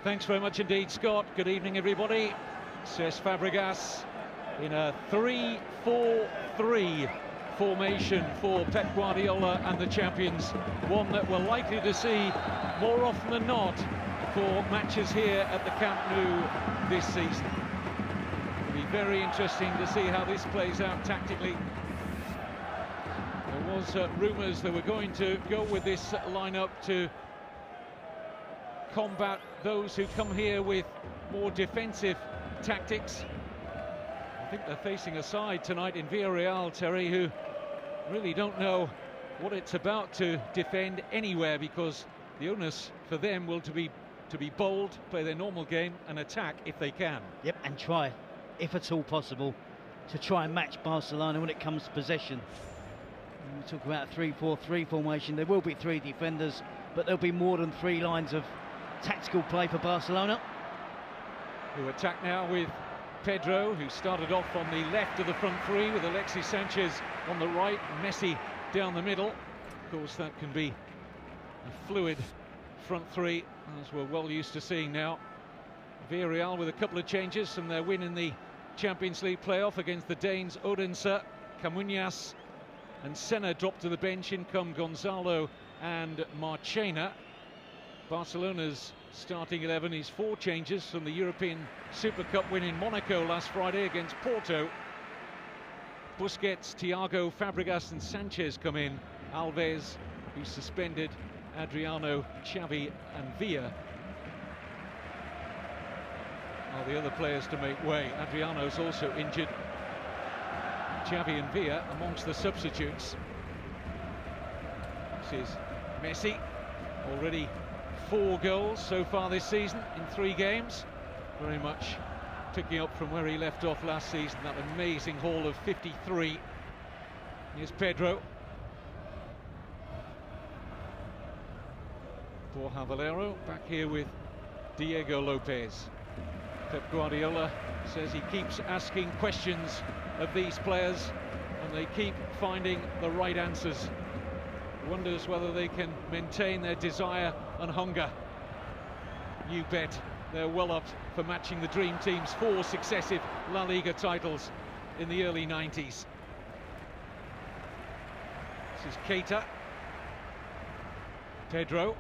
Thanks very much indeed, Scott. Good evening, everybody. Says Fabregas in a 3-4-3 formation for Pep Guardiola and the champions. One that we're likely to see more often than not for matches here at the Camp Nou this season. It'll be very interesting to see how this plays out tactically. There was rumours that we're going to go with this lineup to combat those who come here with more defensive tactics. I think they're facing a side tonight in Villarreal, Terry, who really don't know what it's about to defend anywhere, because the onus for them will be bold, play their normal game and attack if they can. Yep, and try, if at all possible, to try and match Barcelona when it comes to possession. When we talk about a 3-4-3 formation, there will be three defenders, but there'll be more than three lines of tactical play for Barcelona. Who attack now with Pedro, who started off on the left of the front three with Alexis Sanchez on the right, Messi down the middle. Of course, that can be a fluid front three, as we're well used to seeing now. Villarreal with a couple of changes from their win in the Champions League playoff against the Danes. Odense, Camuñas and Senna dropped to the bench. In come Gonzalo and Marchena. Barcelona's starting 11 is 4 changes from the European Super Cup win in Monaco last Friday against Porto. Busquets, Thiago, Fabregas and Sanchez come in. Valdes, who's suspended, Adriano, Xavi and Villa are the other players to make way. Adriano's also injured. Xavi and Villa amongst the substitutes. This is Messi, already 4 goals so far this season in 3 games. Very much picking up from where he left off last season, that amazing haul of 53. Here's Pedro. Borja Valero back here with Diego Lopez. Pep Guardiola says he keeps asking questions of these players and they keep finding the right answers. Wonders whether they can maintain their desire and hunger. You bet they're well up for matching the dream team's 4 successive La Liga titles in the early 90s. This is Keita. Pedro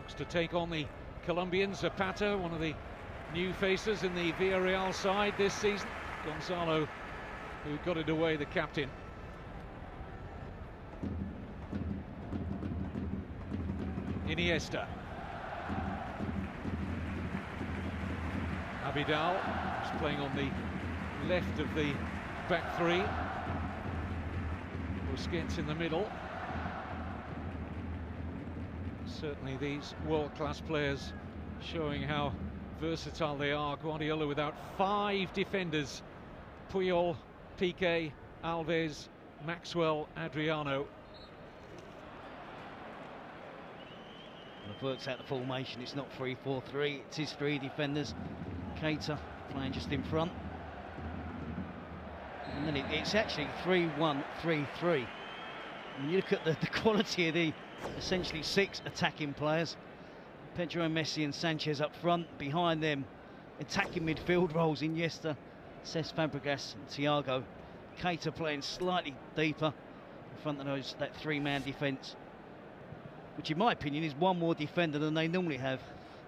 looks to take on the Colombian Zapata, one of the new faces in the Villarreal side this season. Gonzalo, who got it away, the captain. Iniesta. Abidal is playing on the left of the back three. Busquets in the middle. Certainly these world-class players showing how versatile they are. Guardiola without 5 defenders. Puyol, Piqué, Alves, Maxwell, Adriano. I've worked out the formation, it's not 3-4-3, it is 3 defenders. Keita playing just in front. And then it's actually 3-1-3-3. When you look at the quality of the essentially 6 attacking players, Pedro, Messi and Sanchez up front, behind them attacking midfield roles, Iniesta, Cesc Fabregas and Thiago. Keita playing slightly deeper in front of that 3-man defence, which in my opinion is 1 more defender than they normally have.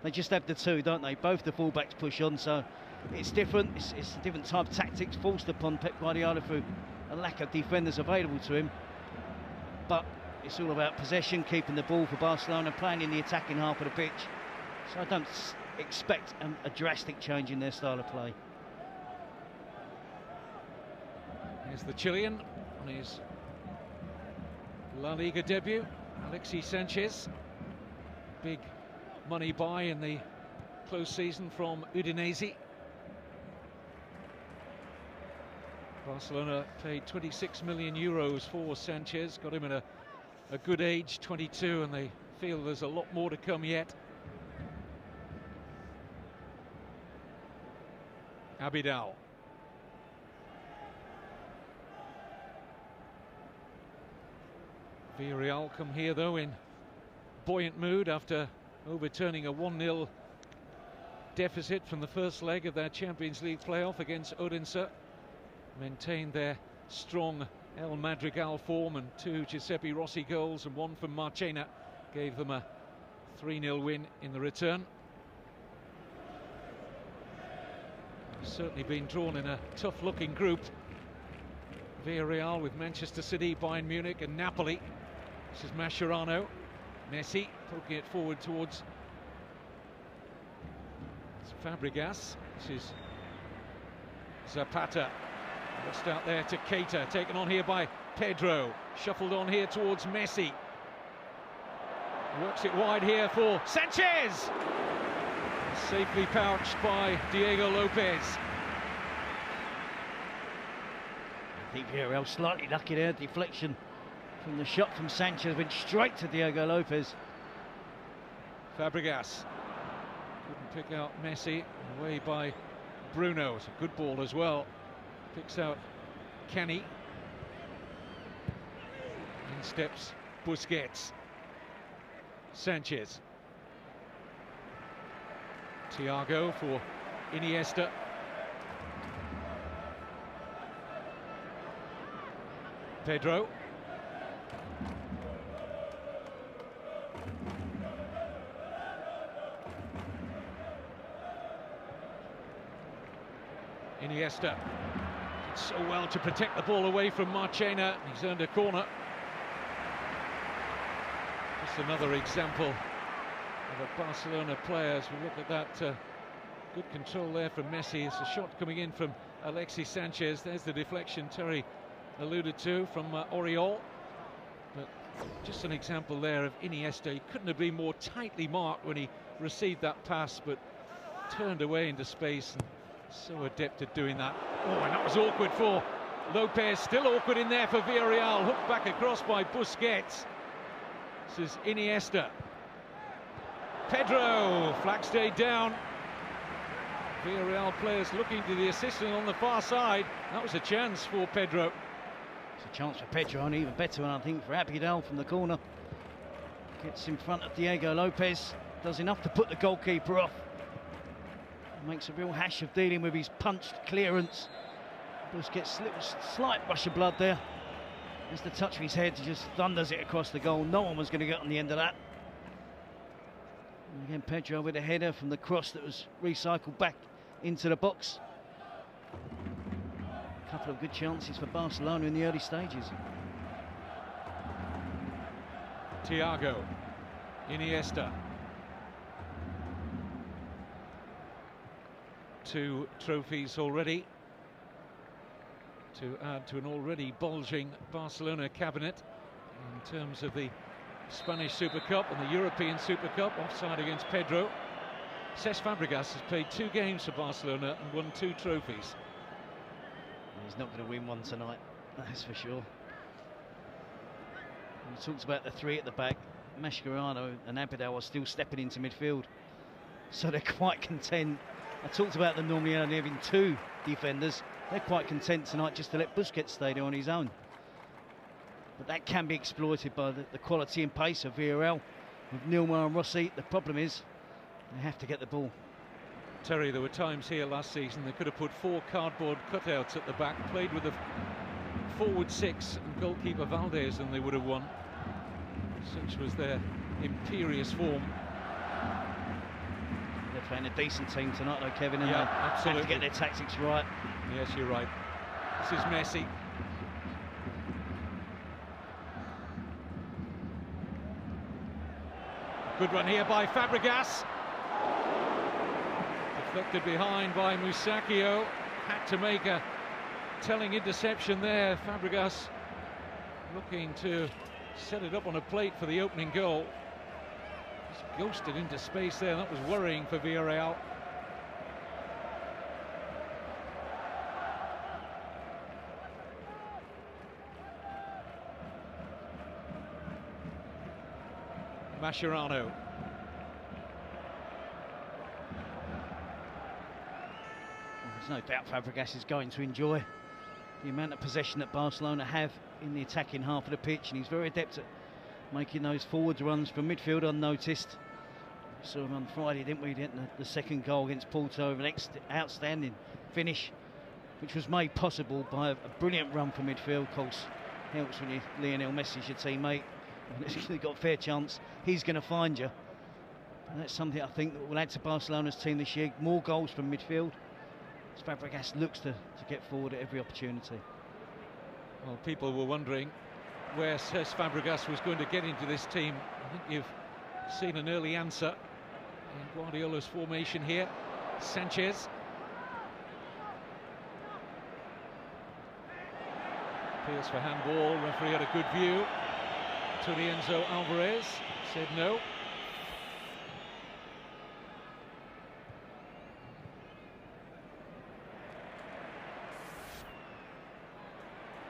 They just have the 2, don't they? Both the fullbacks push on, so it's different. It's a different type of tactics forced upon Pep Guardiola through a lack of defenders available to him. But it's all about possession, keeping the ball for Barcelona, playing in the attacking half of the pitch. So I don't expect a drastic change in their style of play. Here's the Chilean on his La Liga debut. Alexis Sanchez, big money buy in the close season from Udinese. Barcelona paid 26 million euros for Sanchez, got him at a good age, 22, and they feel there's a lot more to come yet. Abidal. Villarreal come here though in buoyant mood after overturning a 1-0 deficit from the first leg of their Champions League playoff against Odense. Maintained their strong El Madrigal form, and 2 Giuseppe Rossi goals and 1 from Marchena gave them a 3-0 win in the return. Certainly been drawn in a tough-looking group. Villarreal with Manchester City, Bayern Munich and Napoli. This is Mascherano. Messi poking it forward towards Fabregas. This is Zapata. Just out there to Keita, taken on here by Pedro. Shuffled on here towards Messi. Works it wide here for Sanchez. Safely pouched by Diego Lopez. I think Villarreal slightly lucky there. Deflection from the shot from Sanchez went straight to Diego Lopez. Fabregas couldn't pick out Messi. Away by Bruno. It's a good ball as well. Picks out Cani. In steps Busquets. Sanchez. Thiago for Iniesta. Pedro. Iniesta did so well to protect the ball away from Marchena. He's earned a corner. Just another example of a Barcelona player. As we look at that, good control there from Messi. It's a shot coming in from Alexis Sanchez. There's the deflection Terry alluded to from Oriol. But just an example there of Iniesta. He couldn't have been more tightly marked when he received that pass, but turned away into space. And so adept at doing that. Oh, and that was awkward for Lopez. Still awkward in there for Villarreal. Hooked back across by Busquets. This is Iniesta. Pedro. Flag stayed down. Villarreal players looking to the assistant on the far side. That was a chance for Pedro. It's a chance for Pedro, and even better one, I think, for Abidal from the corner. Gets in front of Diego Lopez. Does enough to put the goalkeeper off. Makes a real hash of dealing with his punched clearance. Busquets slight rush of blood there. Just the touch of his head, he just thunders it across the goal. No one was going to get on the end of that. And again, Pedro with a header from the cross that was recycled back into the box. A couple of good chances for Barcelona in the early stages. Thiago. Iniesta. 2 trophies already to add to an already bulging Barcelona cabinet in terms of the Spanish Super Cup and the European Super Cup. Offside against Pedro. Cesc Fabregas has played 2 games for Barcelona and won 2 trophies. He's not going to win one tonight, that's for sure. He talks about the 3 at the back. Mascherano and Abidal are still stepping into midfield, so they're quite content. I talked about them normally only having 2 defenders. They're quite content tonight just to let Busquets stay there on his own. But that can be exploited by the quality and pace of Villarreal with Nilmar and Rossi. The problem is they have to get the ball. Terry, there were times here last season they could have put 4 cardboard cutouts at the back, played with a forward 6 and goalkeeper Valdes, and they would have won. Such was their imperious form. They're playing a decent team tonight though, Kevin, and yeah, they absolutely have to get their tactics right. Yes, you're right. This is Messi. Good run here by Fabregas. Deflected behind by Musacchio. Had to make a telling interception there. Fabregas looking to set it up on a plate for the opening goal. Just ghosted into space there. That was worrying for Villarreal. Mascherano. There's no doubt Fabregas is going to enjoy the amount of possession that Barcelona have in the attacking half of the pitch, and he's very adept at making those forward runs from midfield unnoticed. Saw him on Friday, didn't we? The second goal against Porto, an outstanding finish, which was made possible by a brilliant run from midfield. Of course, helps when Lionel Messi's your teammate. He's got a fair chance. He's going to find you. And that's something I think that will add to Barcelona's team this year. More goals from midfield. As Fabregas looks to get forward at every opportunity. Well, people were wondering where Cesc Fabregas was going to get into this team. I think you've seen an early answer in Guardiola's formation here. Sanchez. Appeals for handball. Referee had a good view. Turienzo Alvarez said no.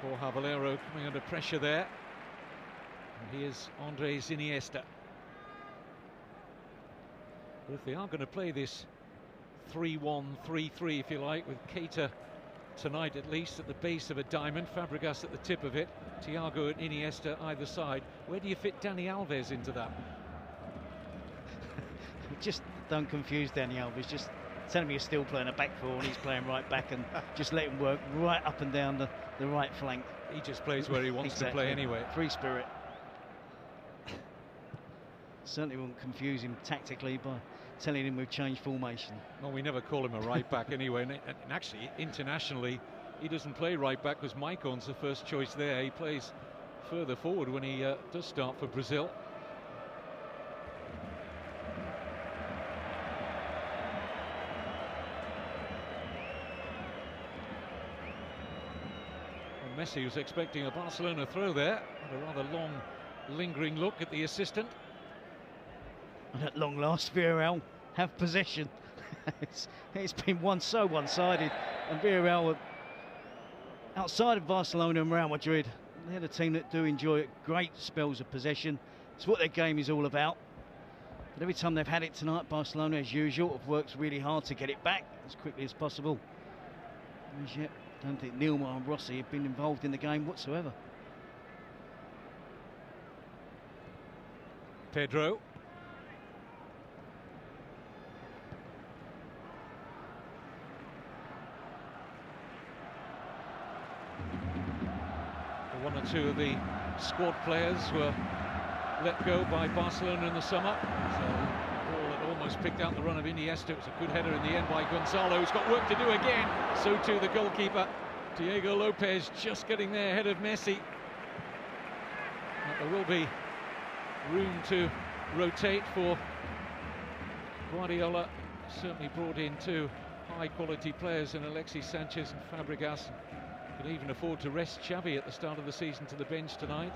Borja Valero coming under pressure there. And here's Andres Iniesta. But if they are going to play this 3-1-3-3, if you like, with Keita tonight at least at the base of a diamond, Fabregas at the tip of it, Thiago and Iniesta either side, where do you fit Dani Alves into that? Just don't confuse Dani Alves. Just tell him you're still playing a back four and he's playing right back, and just let him work right up and down the right flank. He just plays where he wants exactly. to play anyway. Free spirit. Certainly won't confuse him tactically by telling him we've changed formation. Well, we never call him a right back anyway, and actually internationally he doesn't play right back because Maicon's the first choice there. He plays further forward when he does start for Brazil. Well, Messi was expecting a Barcelona throw there, and a rather long lingering look at the assistant. And at long last, Villarreal have possession. it's been so one-sided, and Villarreal were outside of Barcelona and Real Madrid. They're the team that do enjoy great spells of possession. It's what their game is all about. But every time they've had it tonight, Barcelona, as usual, have worked really hard to get it back as quickly as possible. As yet, I don't think Nilmar and Rossi have been involved in the game whatsoever. Pedro. One or two of the squad players were let go by Barcelona in the summer. So, ball that almost picked out the run of Iniesta. It was a good header in the end by Gonzalo, who's got work to do again. So too the goalkeeper, Diego Lopez, just getting there ahead of Messi. But there will be room to rotate for Guardiola. Certainly brought in two high-quality players in Alexis Sanchez and Fabregas. Could even afford to rest Xavi at the start of the season to the bench tonight.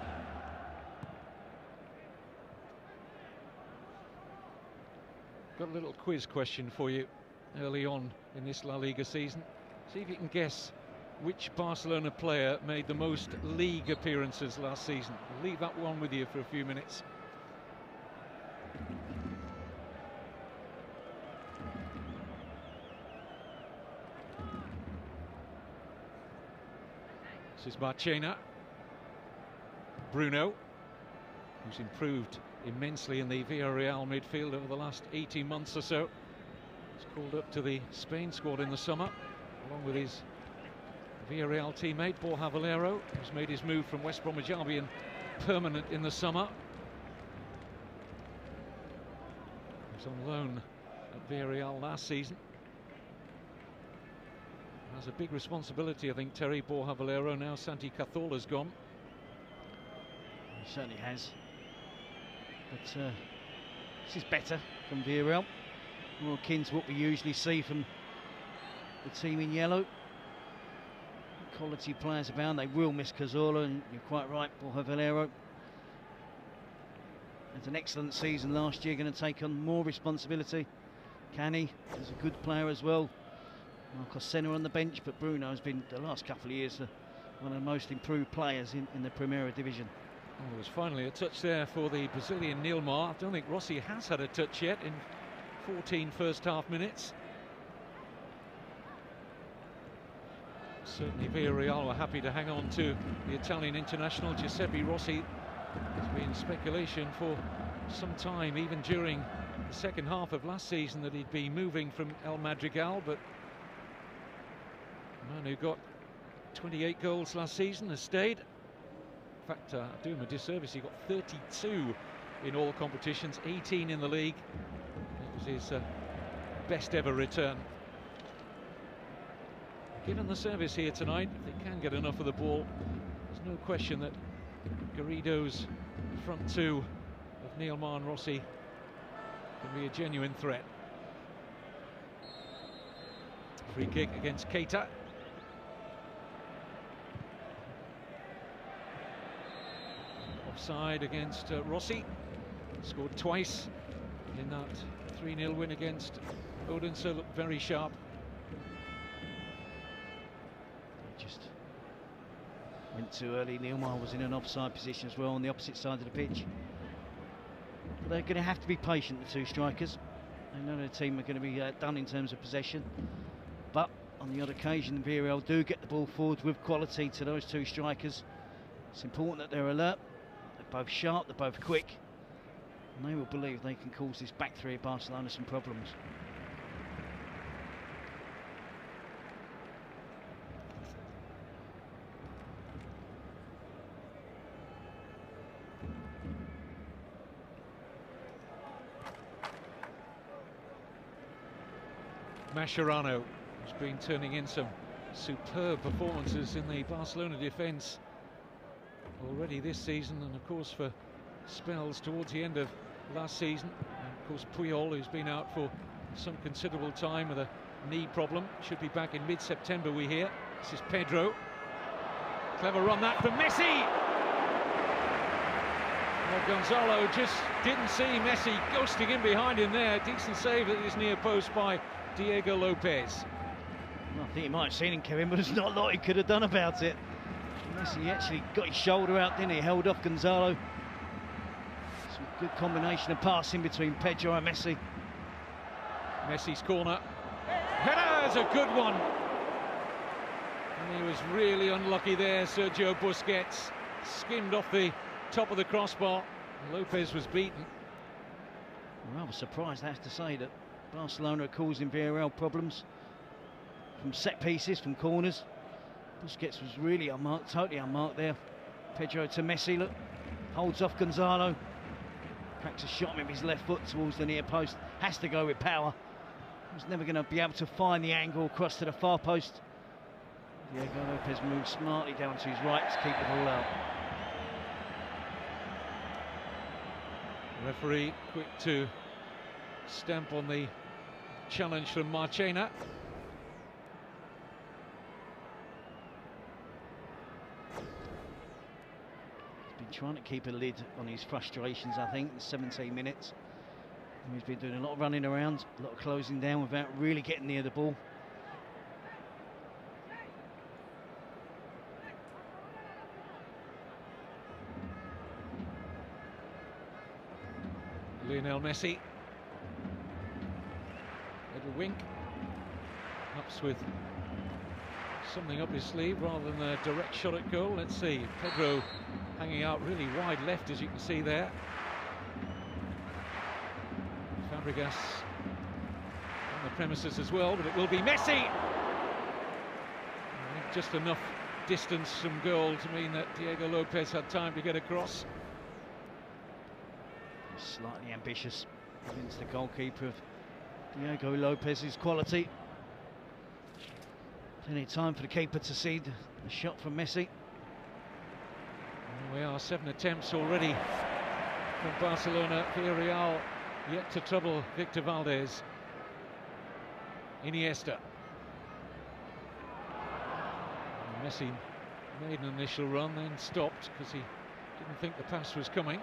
Got a little quiz question for you early on in this La Liga season. See if you can guess which Barcelona player made the most league appearances last season. I'll leave that one with you for a few minutes. This is Marchena. Bruno, who's improved immensely in the Villarreal midfield over the last 18 months or so. He's called up to the Spain squad in the summer, along with his Villarreal teammate Borja Valero, who's made his move from West Bromwich Albion permanent in the summer. He was on loan at Villarreal last season. Has a big responsibility, I think, Terry. Borja Valero, now Santi Cazorla's gone. He certainly has. But this is better from Villarreal. More akin to what we usually see from the team in yellow. Quality players abound. They will miss Cazorla, and you're quite right, Borja Valero. Had an excellent season last year, going to take on more responsibility. Cani is a good player as well. Marcos Senna on the bench, but Bruno has been, the last couple of years, one of the most improved players in the Primera Division. Oh, there was finally a touch there for the Brazilian Nilmar. I don't think Rossi has had a touch yet in 14 first half minutes. Certainly Villarreal were happy to hang on to the Italian international Giuseppe Rossi. There's been speculation for some time, even during the second half of last season that he'd be moving from El Madrigal, but the man who got 28 goals last season has stayed. In fact, I do him a disservice, he got 32 in all competitions, 18 in the league. It was his best ever return. Given the service here tonight, if they can get enough of the ball, there's no question that Garrido's front two of Nilmar and Rossi can be a genuine threat. Free kick against Keita. Offside against Rossi. Scored twice in that 3-0 win against Odense, looked very sharp. Just went too early. Nilmar was in an offside position as well on the opposite side of the pitch. But they're going to have to be patient, the two strikers. They know their team are going to be done in terms of possession. But on the odd occasion, Villarreal do get the ball forward with quality to those two strikers. It's important that they're alert. They're both sharp, they're both quick. And they will believe they can cause this back three of Barcelona some problems. Mascherano has been turning in some superb performances in the Barcelona defence already this season, and of course for spells towards the end of last season. And of course Puyol, who's been out for some considerable time with a knee problem, should be back in mid-September, we hear. This is Pedro. Clever run that from Messi! Well, Gonzalo just didn't see Messi ghosting in behind him there. Decent save at his near post by Diego Lopez. Well, I think he might have seen him, Kevin, but there's not a lot he could have done about it. Messi actually got his shoulder out, didn't he? Held off Gonzalo. Some good combination of passing between Pedro and Messi. Messi's corner. Header's a good one. And he was really unlucky there. Sergio Busquets skimmed off the top of the crossbar. Lopez was beaten. Well, I was surprised, I have to say, that Barcelona are causing Villarreal problems from set pieces, from corners. Busquets was really unmarked, totally unmarked there. Pedro to Messi, look, holds off Gonzalo. Cracks a shot with his left foot towards the near post. Has to go with power. He's never going to be able to find the angle across to the far post. Diego Lopez moves smartly down to his right to keep the ball out. Referee quick to stamp on the challenge from Marchena. He's been trying to keep a lid on his frustrations, I think, in 17 minutes. And he's been doing a lot of running around, a lot of closing down without really getting near the ball. Lionel Messi. Little wink. Ups with something up his sleeve rather than a direct shot at goal. Let's see. Pedro hanging out really wide left, as you can see there. Fabregas on the premises as well, but it will be Messi! I think just enough distance from goal to mean that Diego Lopez had time to get across. Slightly ambitious against the goalkeeper of Diego Lopez's quality. Plenty of time for the keeper to see the shot from Messi. And we are 7 attempts already from Barcelona. Villarreal yet to trouble Victor Valdes. Iniesta. And Messi made an initial run, then stopped because he didn't think the pass was coming.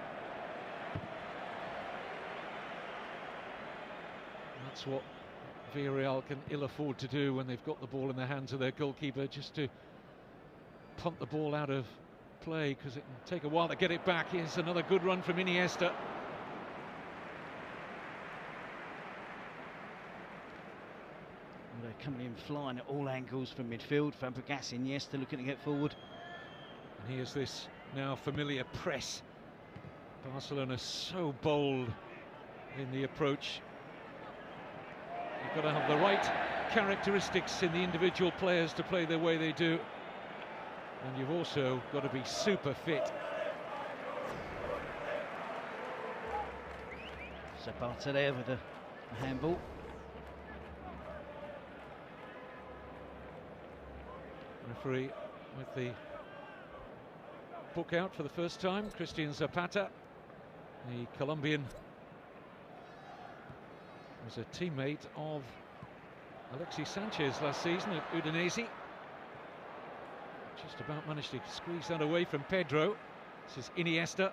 That's what Villarreal can ill afford to do when they've got the ball in the hands of their goalkeeper, just to punt the ball out of play, because it can take a while to get it back. Here's another good run from Iniesta. Well, they're coming in flying at all angles from midfield. Fabregas, Iniesta looking to get forward. And here's this now familiar press. Barcelona so bold in the approach. You've got to have the right characteristics in the individual players to play the way they do, and you've also got to be super fit. Zapata there with a handball. Referee with the book out for the first time, Christian Zapata, the Colombian, was a teammate of Alexis Sanchez last season at Udinese. Just about managed to squeeze that away from Pedro. This is Iniesta.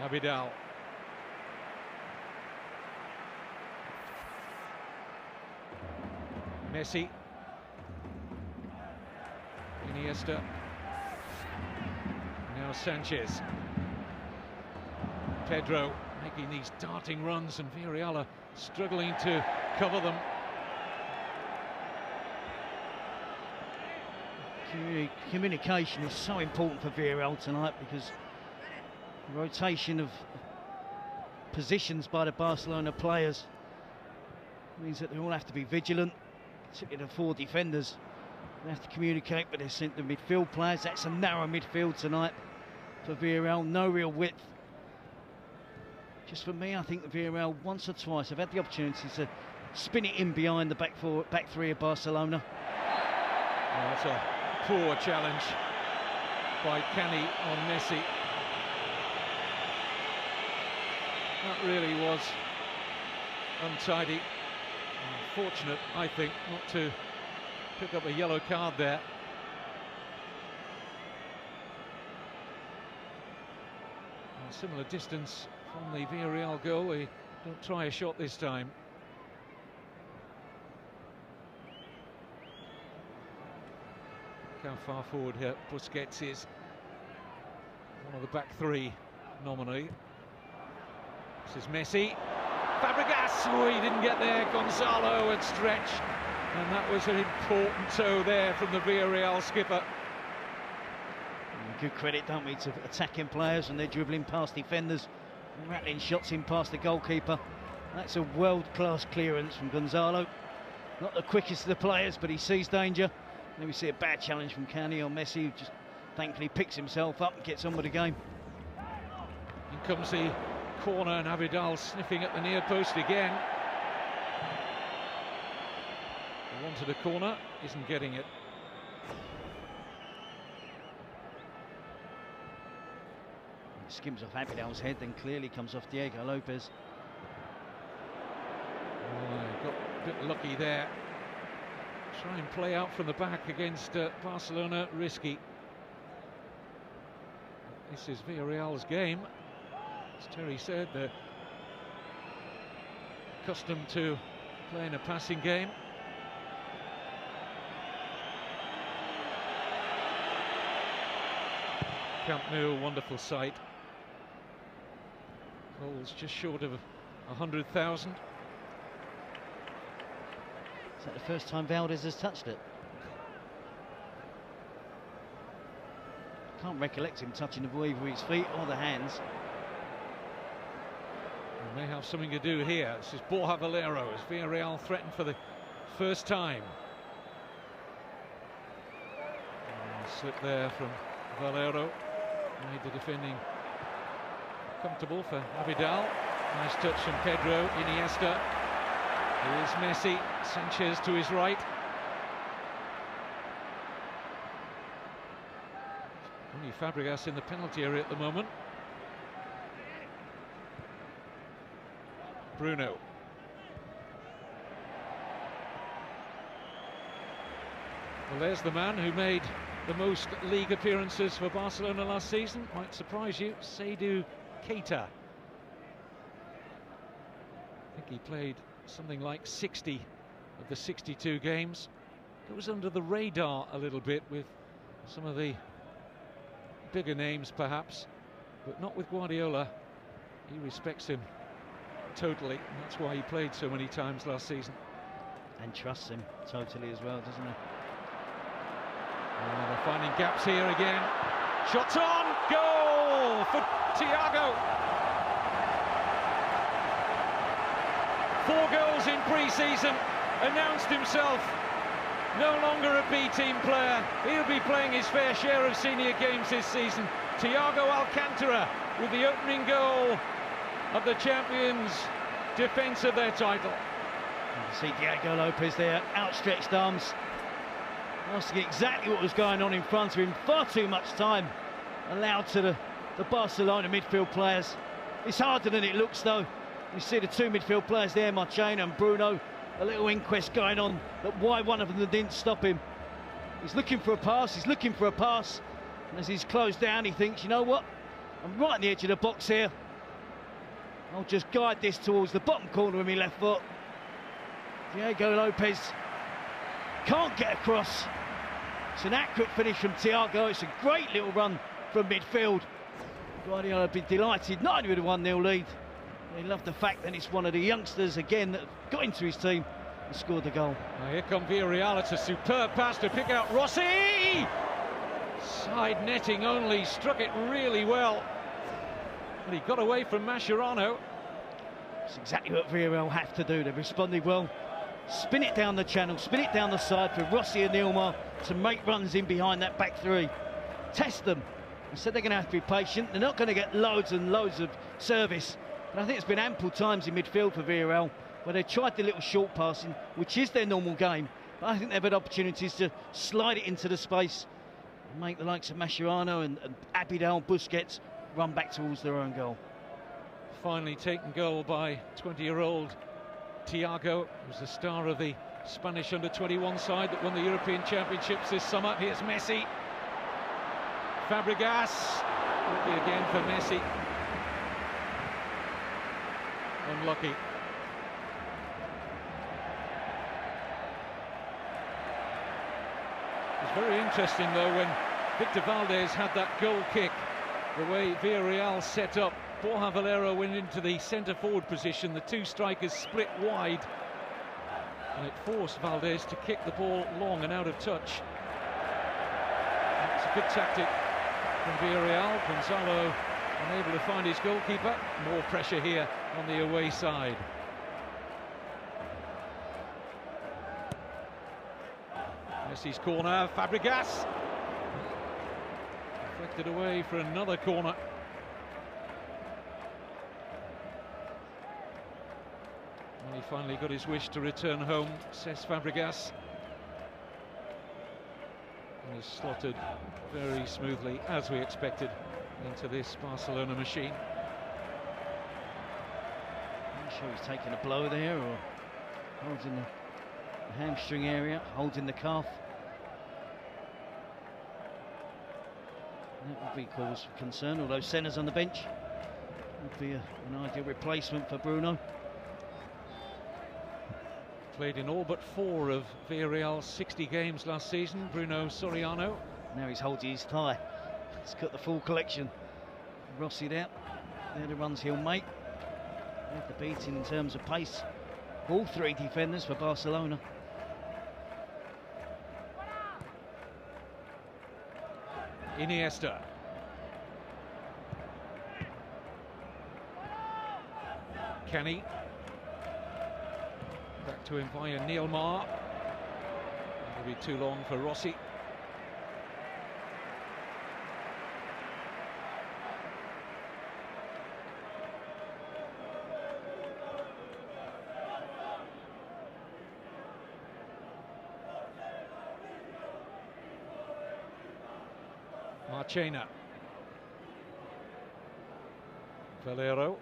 Abidal. Messi. Iniesta. Now Sanchez. Pedro making these darting runs, and Villarreal are struggling to cover them. Communication is so important for Villarreal tonight, because the rotation of positions by the Barcelona players means that they all have to be vigilant. Particularly the four defenders, they have to communicate with their centre midfield players. That's a narrow midfield tonight for Villarreal, no real width. Just for me, I think that Villarreal once or twice have had the opportunity to spin it in behind the back three of Barcelona. Oh, that's a poor challenge by Cani on Messi. That really was untidy. Unfortunate, I think, not to pick up a yellow card there. A similar distance from the Villarreal goal. They don't try a shot this time. Look how far forward here Busquets is. One of the back three, nominally. This is Messi. Fabregas, oh, he didn't get there. Gonzalo had stretched, and that was an important toe there from the Villarreal skipper. Good credit, don't we, to attacking players when they're dribbling past defenders, rattling shots in past the goalkeeper. That's a world-class clearance from Gonzalo. Not the quickest of the players, but he sees danger. Then we see a bad challenge from Cani on Messi, who just thankfully picks himself up and gets on with the game. In comes the corner, and Abidal sniffing at the near post again. He wanted a corner, isn't getting it. It skims off Abidal's head, then clearly comes off Thiago Lopez. Oh, got a bit lucky there. Try and play out from the back against Barcelona, risky. This is Villarreal's game. As Terry said, they're accustomed to playing a passing game. Camp Nou, wonderful sight. Holds just short of 100,000. Is that the first time Valdes has touched it? Can't recollect him touching the ball either with his feet or the hands. They may have something to do here. This is Borja Valero as Villarreal threatened for the first time. Slip there from Valero. Made the defending comfortable for Abidal. Nice touch from Pedro. Iniesta. Here's Messi. Sanchez to his right. Only Fabregas in the penalty area at the moment. Bruno. Well, there's the man who made the most league appearances for Barcelona last season. Might surprise you, Seydou Keita. I think he played something like 60 of the 62 games. Goes under the radar a little bit with some of the bigger names perhaps, but not with Guardiola. He respects him totally, and that's why he played so many times last season. And trusts him totally as well, doesn't he? They're finding gaps here again. Shots on, goal for Thiago. 4 goals in pre-season, announced himself no longer a B-team player. He'll be playing his fair share of senior games this season. Thiago Alcantara with the opening goal of the champions' defence of their title. You see Thiago Lopez there, outstretched arms, asking exactly what was going on in front of him. Far too much time allowed to the Barcelona midfield players. It's harder than it looks, though. You see the 2 midfield players there, Marchena and Bruno. A little inquest going on that why one of them didn't stop him. He's looking for a pass, he's looking for a pass. And as he's closed down, he thinks, you know what? I'm right on the edge of the box here. I'll just guide this towards the bottom corner with my left foot. Thiago Lopez can't get across. It's an accurate finish from Thiago. It's a great little run from midfield. Guardiola would be delighted, not only with a 1-0 lead, he loved the fact that it's one of the youngsters again that got into his team and scored the goal. Now here come Villarreal. It's a superb pass to pick out Rossi. Side netting only, struck it really well. But he got away from Mascherano. It's exactly what Villarreal have to do. They've responded well. Spin it down the channel, spin it down the side for Rossi and Nilmar to make runs in behind that back 3. Test them. Instead, they're going to have to be patient. They're not going to get loads and loads of service. And I think it's been ample times in midfield for Villarreal where they tried the little short passing, which is their normal game. But I think they've had opportunities to slide it into the space and make the likes of Mascherano and Abidal, Busquets run back towards their own goal. Finally taken goal by 20-year-old Thiago, who's the star of the Spanish under-21 side that won the European Championships this summer. Here's Messi. Fabregas. Will be again for Messi. Unlucky. It's very interesting though when Victor Valdes had that goal kick, the way Villarreal set up. Valero went into the centre-forward position, the 2 strikers split wide, and it forced Valdes to kick the ball long and out of touch. It's a good tactic from Villarreal. Gonzalo unable to find his goalkeeper. More pressure here on the away side. Messi's corner, Fabregas. Deflected away for another corner. He finally got his wish to return home, says Fabregas. And he's slotted very smoothly, as we expected, into this Barcelona machine. I'm sure he's taking a blow there, or holds in the hamstring area, holds in the calf. That would be cause for concern, although Senna's on the bench. Would be an ideal replacement for Bruno. Played in all but 4 of Villarreal's 60 games last season, Bruno Soriano. Now he's holding his thigh. He's got the full collection. Rossi there. They're the runs he'll make. They're the beating in terms of pace. All 3 defenders for Barcelona. Iniesta. Cani. Back to him via Nilmar. That'll be too long for Rossi. Marchena. Valero.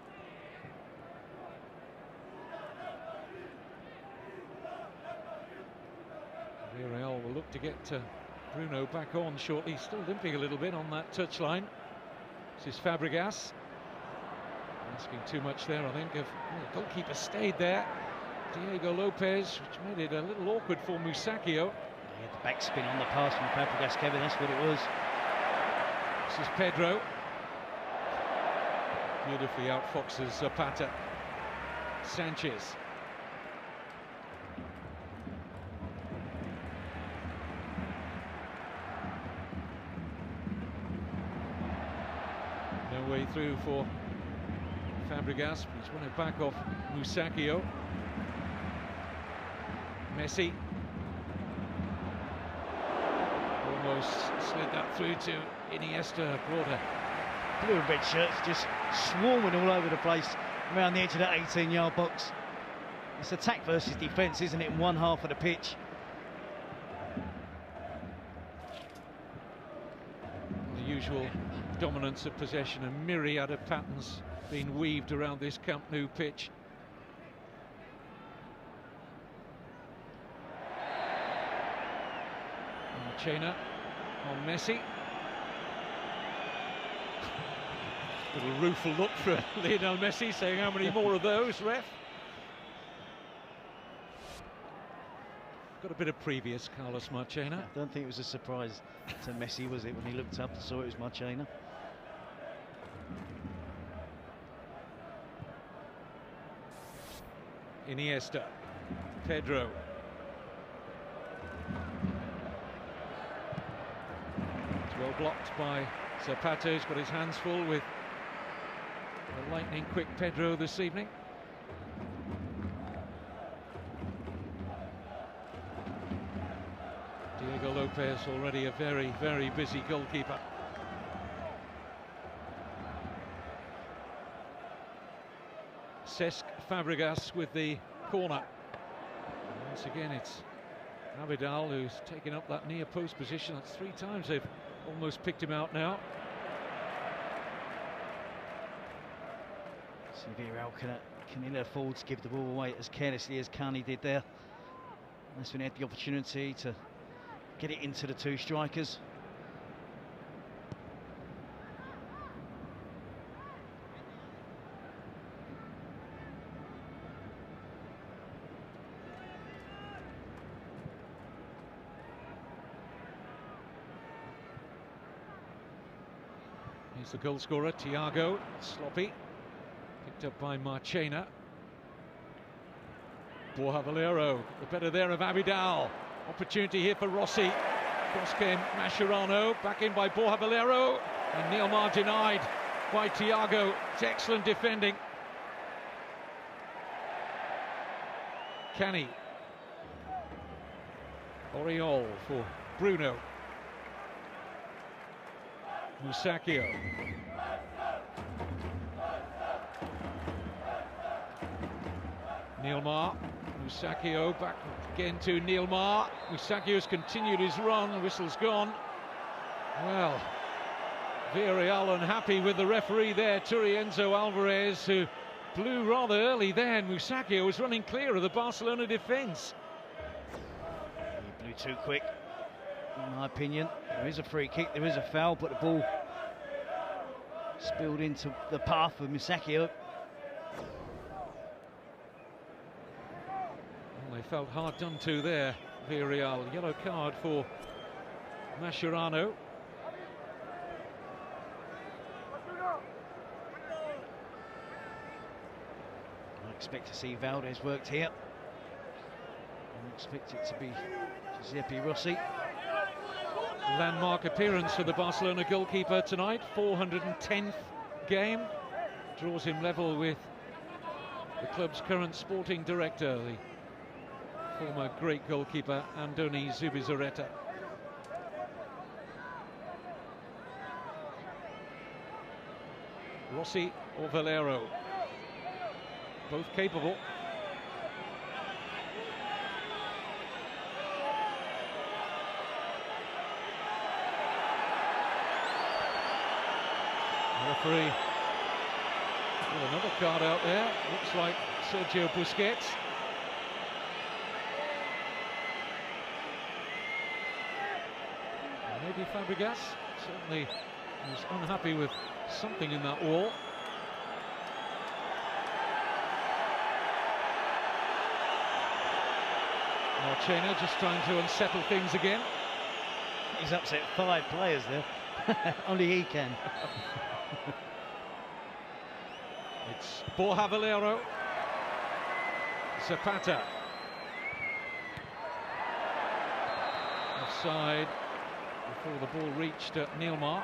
Villarreal will look to get Bruno back on shortly. Still limping a little bit on that touchline. This is Fabregas. Asking too much there, I think. The goalkeeper stayed there. Thiago Lopez, which made it a little awkward for Musacchio. Yeah, the backspin on the pass from Fabregas, Kevin, that's what it was. This is Pedro. Beautifully outfoxes Zapata. Sanchez. through for Fabregas. He's won it back off Musacchio. Messi. Almost slid that through to Iniesta. Broader. Blue and red shirts just swarming all over the place around the edge of that 18-yard box. It's attack versus defence, isn't it, in one half of the pitch? The usual dominance of possession, a myriad of patterns being weaved around this Camp Nou pitch. Marchena on Messi. Little rueful look for Lionel Messi, saying how many more of those, ref? Got a bit of previous, Carlos Marchena. I don't think it was a surprise to Messi, was it, when he looked up and saw it was Marchena? Iniesta, Pedro. It's well blocked by Zapata, who's got his hands full with a lightning quick Pedro this evening. Diego Lopez, already a very, very busy goalkeeper. Cesc Fabregas with the corner. And once again, it's Abidal who's taken up that near post position. That's 3 times they've almost picked him out now. So Villarreal can afford to give the ball away as carelessly as Cani did there. That's when he had the opportunity to get it into the 2 strikers. Here's the goal scorer, Thiago, sloppy. Picked up by Marchena. Valero, the better there of Abidal. Opportunity here for Rossi. Cross came Mascherano, back in by Valero, and Nilmar denied by Thiago. It's excellent defending. Cani. Oriol for Bruno. Musacchio. Nilmar. Musacchio back again to Nilmar. Musacchio's continued his run. Whistle's gone. Well, Villarreal unhappy with the referee there, Enzo Alvarez, who blew rather early then. Musacchio was running clear of the Barcelona defence. He blew too quick, in my opinion. There is a free kick, there is a foul, but the ball spilled into the path of Musacchio. Well, they felt hard done to there, Villarreal. Yellow card for Mascherano. I expect to see Valdes worked here. I expect it to be Giuseppe Rossi. Landmark appearance for the Barcelona goalkeeper tonight, 410th game. Draws him level with the club's current sporting director, the former great goalkeeper Andoni Zubizarreta. Rossi or Valero, both capable. Referee, well, another card out there, looks like Sergio Busquets. Maybe Fabregas, certainly was unhappy with something in that wall. Marchena just trying to unsettle things again. He's upset 5 players there. Only he can. It's Valero. Zapata. Offside before the ball reached Nilmar.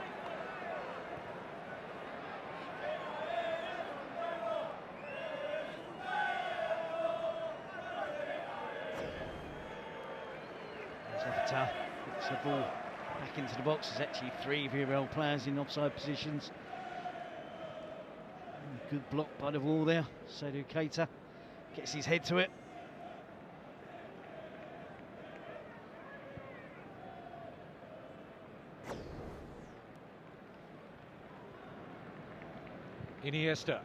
Zapata puts the ball back into the box. There's actually 3 Villarreal players in offside positions. Good block by the wall there. Keita gets his head to it. Iniesta.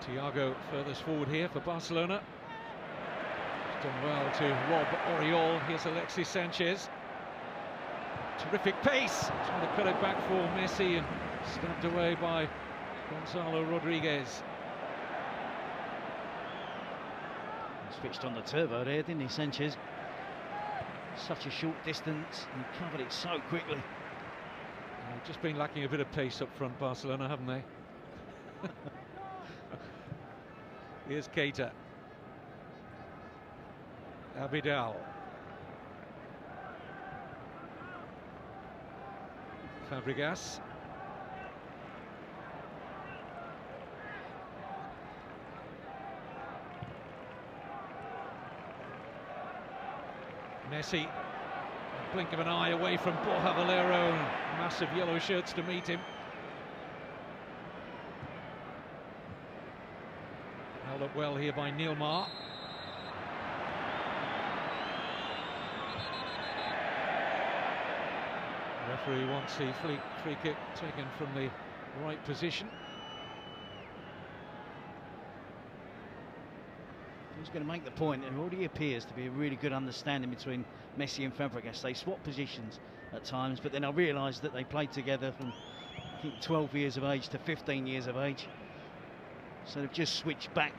Thiago furthest forward here for Barcelona. He's done well to rob Oriol. Here's Alexis Sanchez. Terrific pace. Trying to cut it back for Messi and stabbed away by Gonzalo Rodriguez. Switched on the turbo there, didn't he, Sanchez? Such a short distance, and he covered it so quickly. Just been lacking a bit of pace up front, Barcelona, haven't they? Here's Keita. Abidal. Fabregas. Messi. Blink of an eye away from Valero. Massive yellow shirts to meet him. Held up well here by Nilmar. Referee wants the free kick taken from the right position. Who's going to make the point? There already appears to be a really good understanding between Messi and Fabregas. They swap positions at times, but then I realised that they played together from, I think, 12 years of age to 15 years of age. So they've just switched back,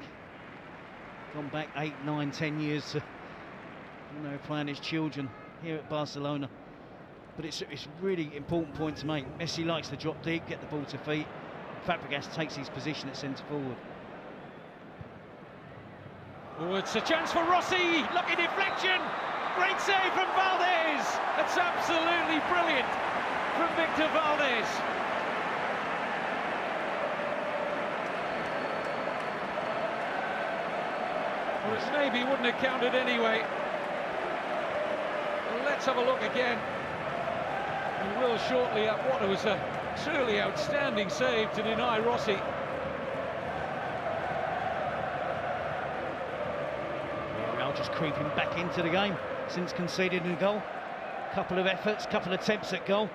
gone back 8, 9, 10 years to, you know, playing as children here at Barcelona. But it's a really important point to make. Messi likes to drop deep, get the ball to feet. Fabregas takes his position at centre forward. Oh, it's a chance for Rossi. Lucky deflection. Great save from Valdes. That's absolutely brilliant from Victor Valdes. Well, it maybe wouldn't have counted anyway. Well, let's have a look again. We will shortly at what was a truly outstanding save to deny Rossi. Just creeping back into the game since conceding a goal. Couple of efforts, couple of attempts at goal.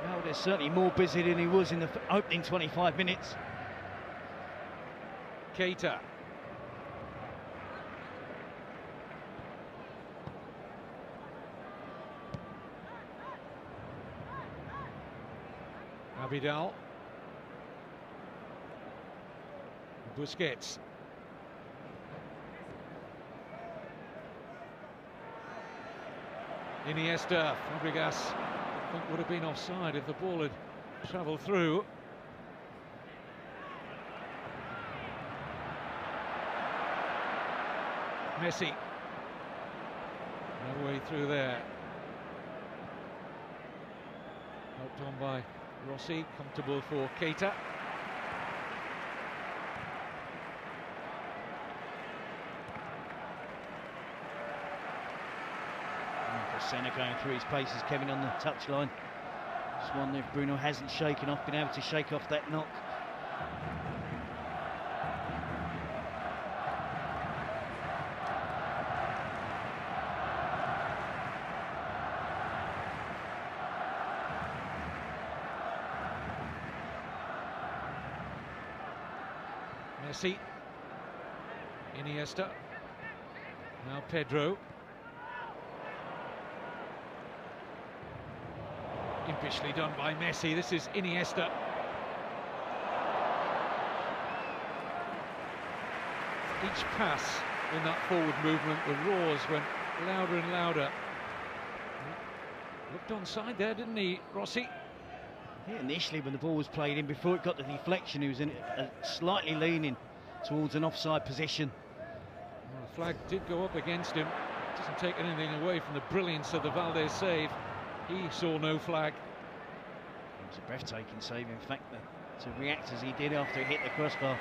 Well, they're certainly more busy than he was in the opening 25 minutes. Keita. Abidal. Busquets. Iniesta. Fabregas, I think, would have been offside if the ball had travelled through. Messi. No way through there. Helped on by Rossi. Comfortable for Keita. Senna going through his paces, Kevin on the touchline. Just wonder if Bruno hasn't shaken off, been able to shake off that knock. Messi. Iniesta. Now Pedro. Impishly done by Messi. This is Iniesta. Each pass in that forward movement, the roars went louder and louder. Looked onside there, didn't he, Rossi? Yeah, initially when the ball was played in, before it got the deflection, he was in slightly leaning towards an offside position. Well, the flag did go up against him. Doesn't take anything away from the brilliance of the Valdes save. He saw no flag. It was a breathtaking save, in fact, to react as he did after he hit the crossbar.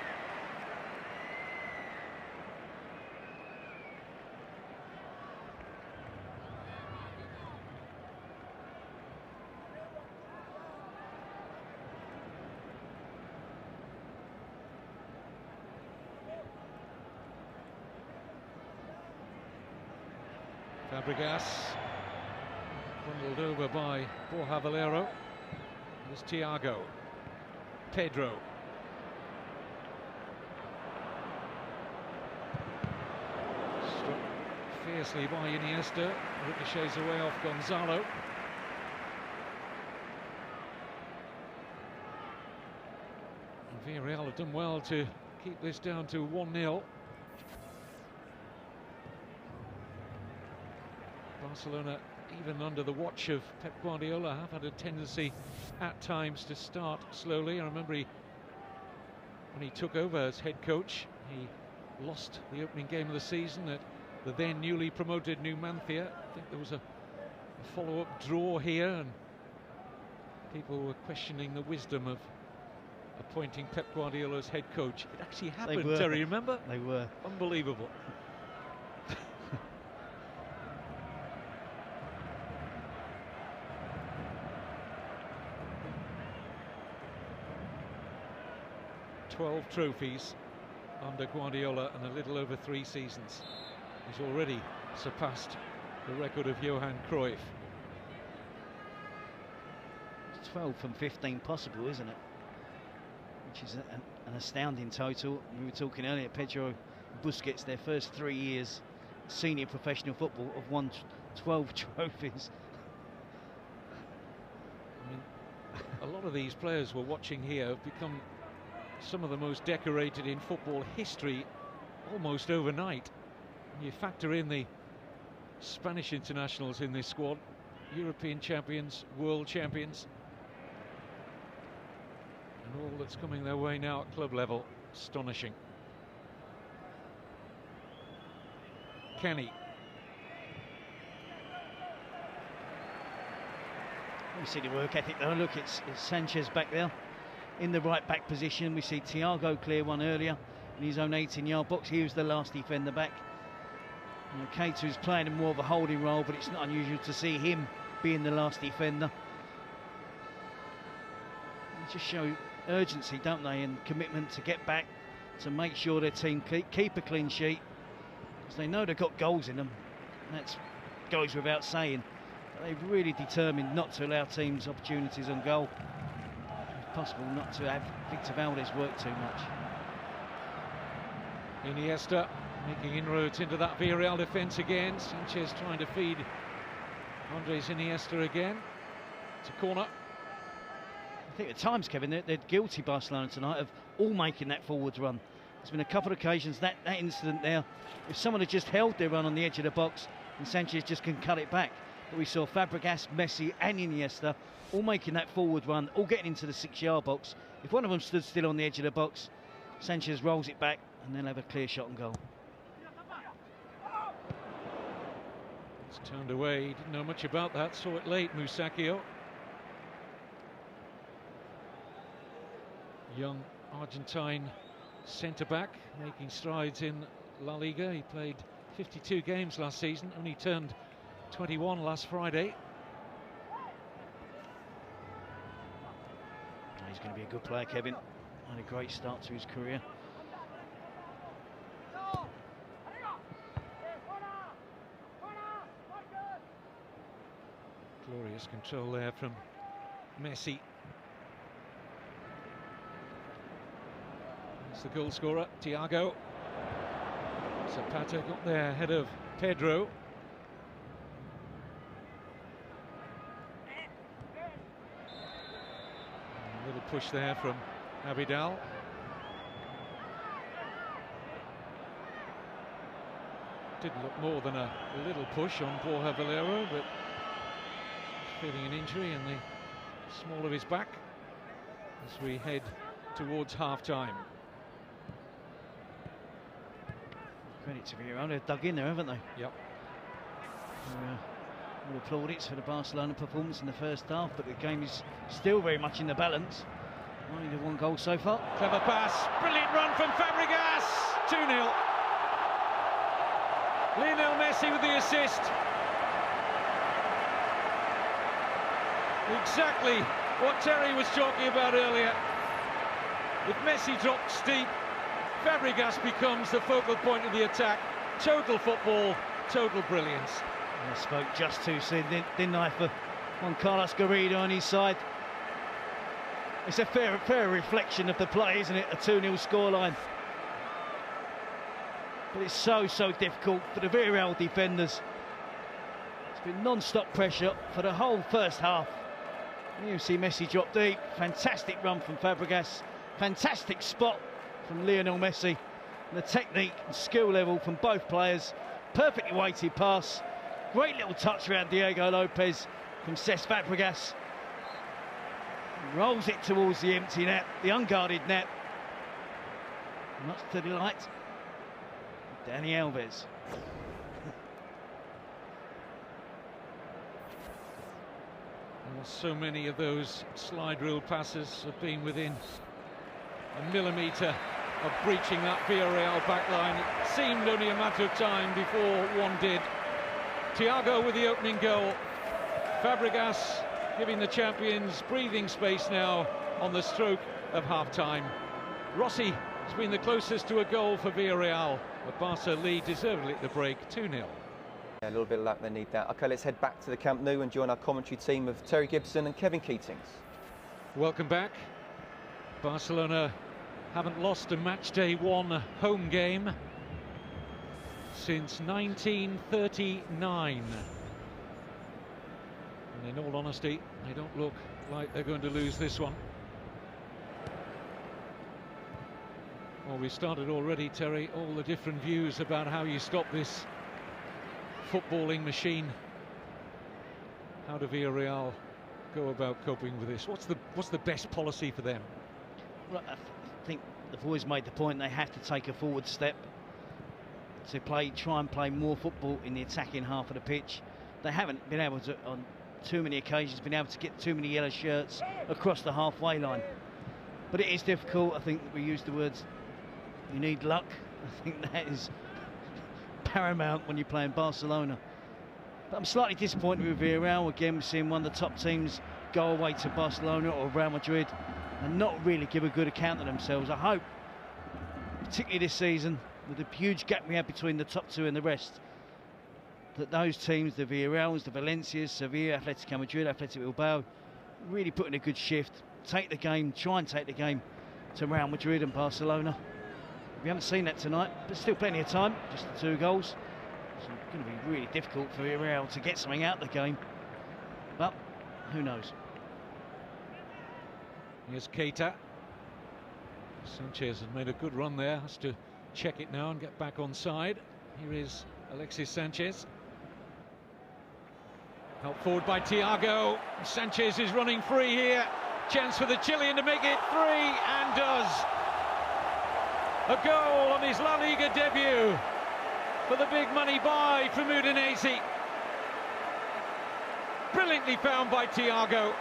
Fabregas, bundled over by Valero. There's Thiago. Pedro. Struck fiercely by Iniesta. Ricochets away off Gonzalo. And Villarreal have done well to keep this down to 1-0. Barcelona, even under the watch of Pep Guardiola, have had a tendency at times to start slowly. I remember when he took over as head coach, he lost the opening game of the season at the then newly promoted Numancia. I think there was a follow-up draw here, and people were questioning the wisdom of appointing Pep Guardiola as head coach. It actually happened, Terry, remember? They were. Unbelievable. "12 trophies under Guardiola and a little over 3 seasons. He's already surpassed the record of Johan Cruyff. 12 from 15 possible, isn't it? Which is an astounding total. We were talking earlier, Pedro and Busquets, their first 3 years senior professional football, have won 12 trophies. I mean, a lot of these players we're watching here have become some of the most decorated in football history almost overnight. You factor in the Spanish internationals in this squad, European champions, world champions, and all that's coming their way now at club level. Astonishing. Cani. We see the work ethic though. Look, it's Sanchez back there in the right back position. We see Thiago clear one earlier in his own 18-yard box. He was the last defender back. You know, Keita is playing in more of a holding role, but it's not unusual to see him being the last defender. They just show urgency, don't they, and commitment to get back, to make sure their team keep a clean sheet, because they know they've got goals in them. That goes without saying. But they're really determined not to allow teams opportunities on goal. If possible, not to have Victor Valdes work too much. Iniesta making inroads into that Villarreal defence again. Sanchez trying to feed Andres Iniesta again. It's a corner. I think at times, Kevin, they're guilty, Barcelona, tonight, of all making that forwards run. There's been a couple of occasions, that incident there, if someone had just held their run on the edge of the box, and Sanchez just can cut it back. But we saw Fabregas, Messi and Iniesta all making that forward run, all getting into the 6-yard box. If one of them stood still on the edge of the box, Sanchez rolls it back and they'll have a clear shot and goal. It's turned away, he didn't know much about that, saw it late, Musacchio. Young Argentine centre-back making strides in La Liga. He played 52 games last season, only turned 21 last Friday. He's going to be a good player, Kevin. Had a great start to his career. Glorious control there from Messi. It's the goal scorer, Thiago. Zapata got there ahead of Pedro. A little push there from Abidal. Didn't look more than a little push on Valero, but he's feeling an injury in the small of his back as we head towards half-time. Credit to Villarreal, they've dug in there, haven't they? Yep. All plaudits for the Barcelona performance in the first half, but the game is still very much in the balance. Only the 1 goal so far. Clever pass, brilliant run from Fabregas. 2-0. Lionel Messi with the assist. Exactly what Terry was talking about earlier. With Messi dropped steep, Fabregas becomes the focal point of the attack. Total football, total brilliance. I spoke just too soon, didn't I, for Juan Carlos Garrido on his side. It's a fair reflection of the play, isn't it? A 2-0 scoreline. But it's so difficult for the Villarreal defenders. It's been non-stop pressure for the whole first half. And you see Messi drop deep. Fantastic run from Fabregas. Fantastic spot from Lionel Messi. And the technique and skill level from both players. Perfectly weighted pass. Great little touch around Diego Lopez from Cesc Fabregas. Rolls it towards the empty net, the unguarded net. Much to delight Dani Alves. Well, so many of those slide rule passes have been within a millimetre of breaching that Villarreal backline. It seemed only a matter of time before one did. Thiago with the opening goal. Fabregas giving the champions breathing space now on the stroke of half-time. Rossi has been the closest to a goal for Villarreal, but Barca lead deservedly at the break, 2-0. Yeah, a little bit of luck, they need that. OK, let's head back to the Camp Nou and join our commentary team of Terry Gibson and Kevin Keatings. Welcome back. Barcelona haven't lost a matchday one home game since 1939. And in all honesty, they don't look like they're going to lose this one. Well, we started already, Terry, all the different views about how you stop this footballing machine. How do Villarreal go about coping with this? What's the best policy for them? Well, I think they've always made the point they have to take a forward step to try and play more football in the attacking half of the pitch. They haven't been able to, on too many occasions, been able to get too many yellow shirts across the halfway line. But it is difficult. I think we used the words, you need luck. I think that is paramount when you're playing Barcelona. But I'm slightly disappointed with Villarreal. Again, we're seeing one of the top teams go away to Barcelona or Real Madrid and not really give a good account of themselves. I hope, particularly this season, with the huge gap we have between the top two and the rest, that those teams, the Villarreals, the Valencias, Sevilla, Atletico Madrid, Athletic Bilbao, really put in a good shift, try and take the game to Real Madrid and Barcelona. We haven't seen that tonight, but still plenty of time, just the 2 goals. It's going to be really difficult for Villarreal to get something out of the game, but who knows. Here's Keita. Sanchez has made a good run there, has to check it now and get back on side. Here is Alexis Sanchez. Helped forward by Thiago. Sanchez is running free here. Chance for the Chilean to make it 3, and does. A goal on his La Liga debut for the big money buy from Udinese. Brilliantly found by Thiago.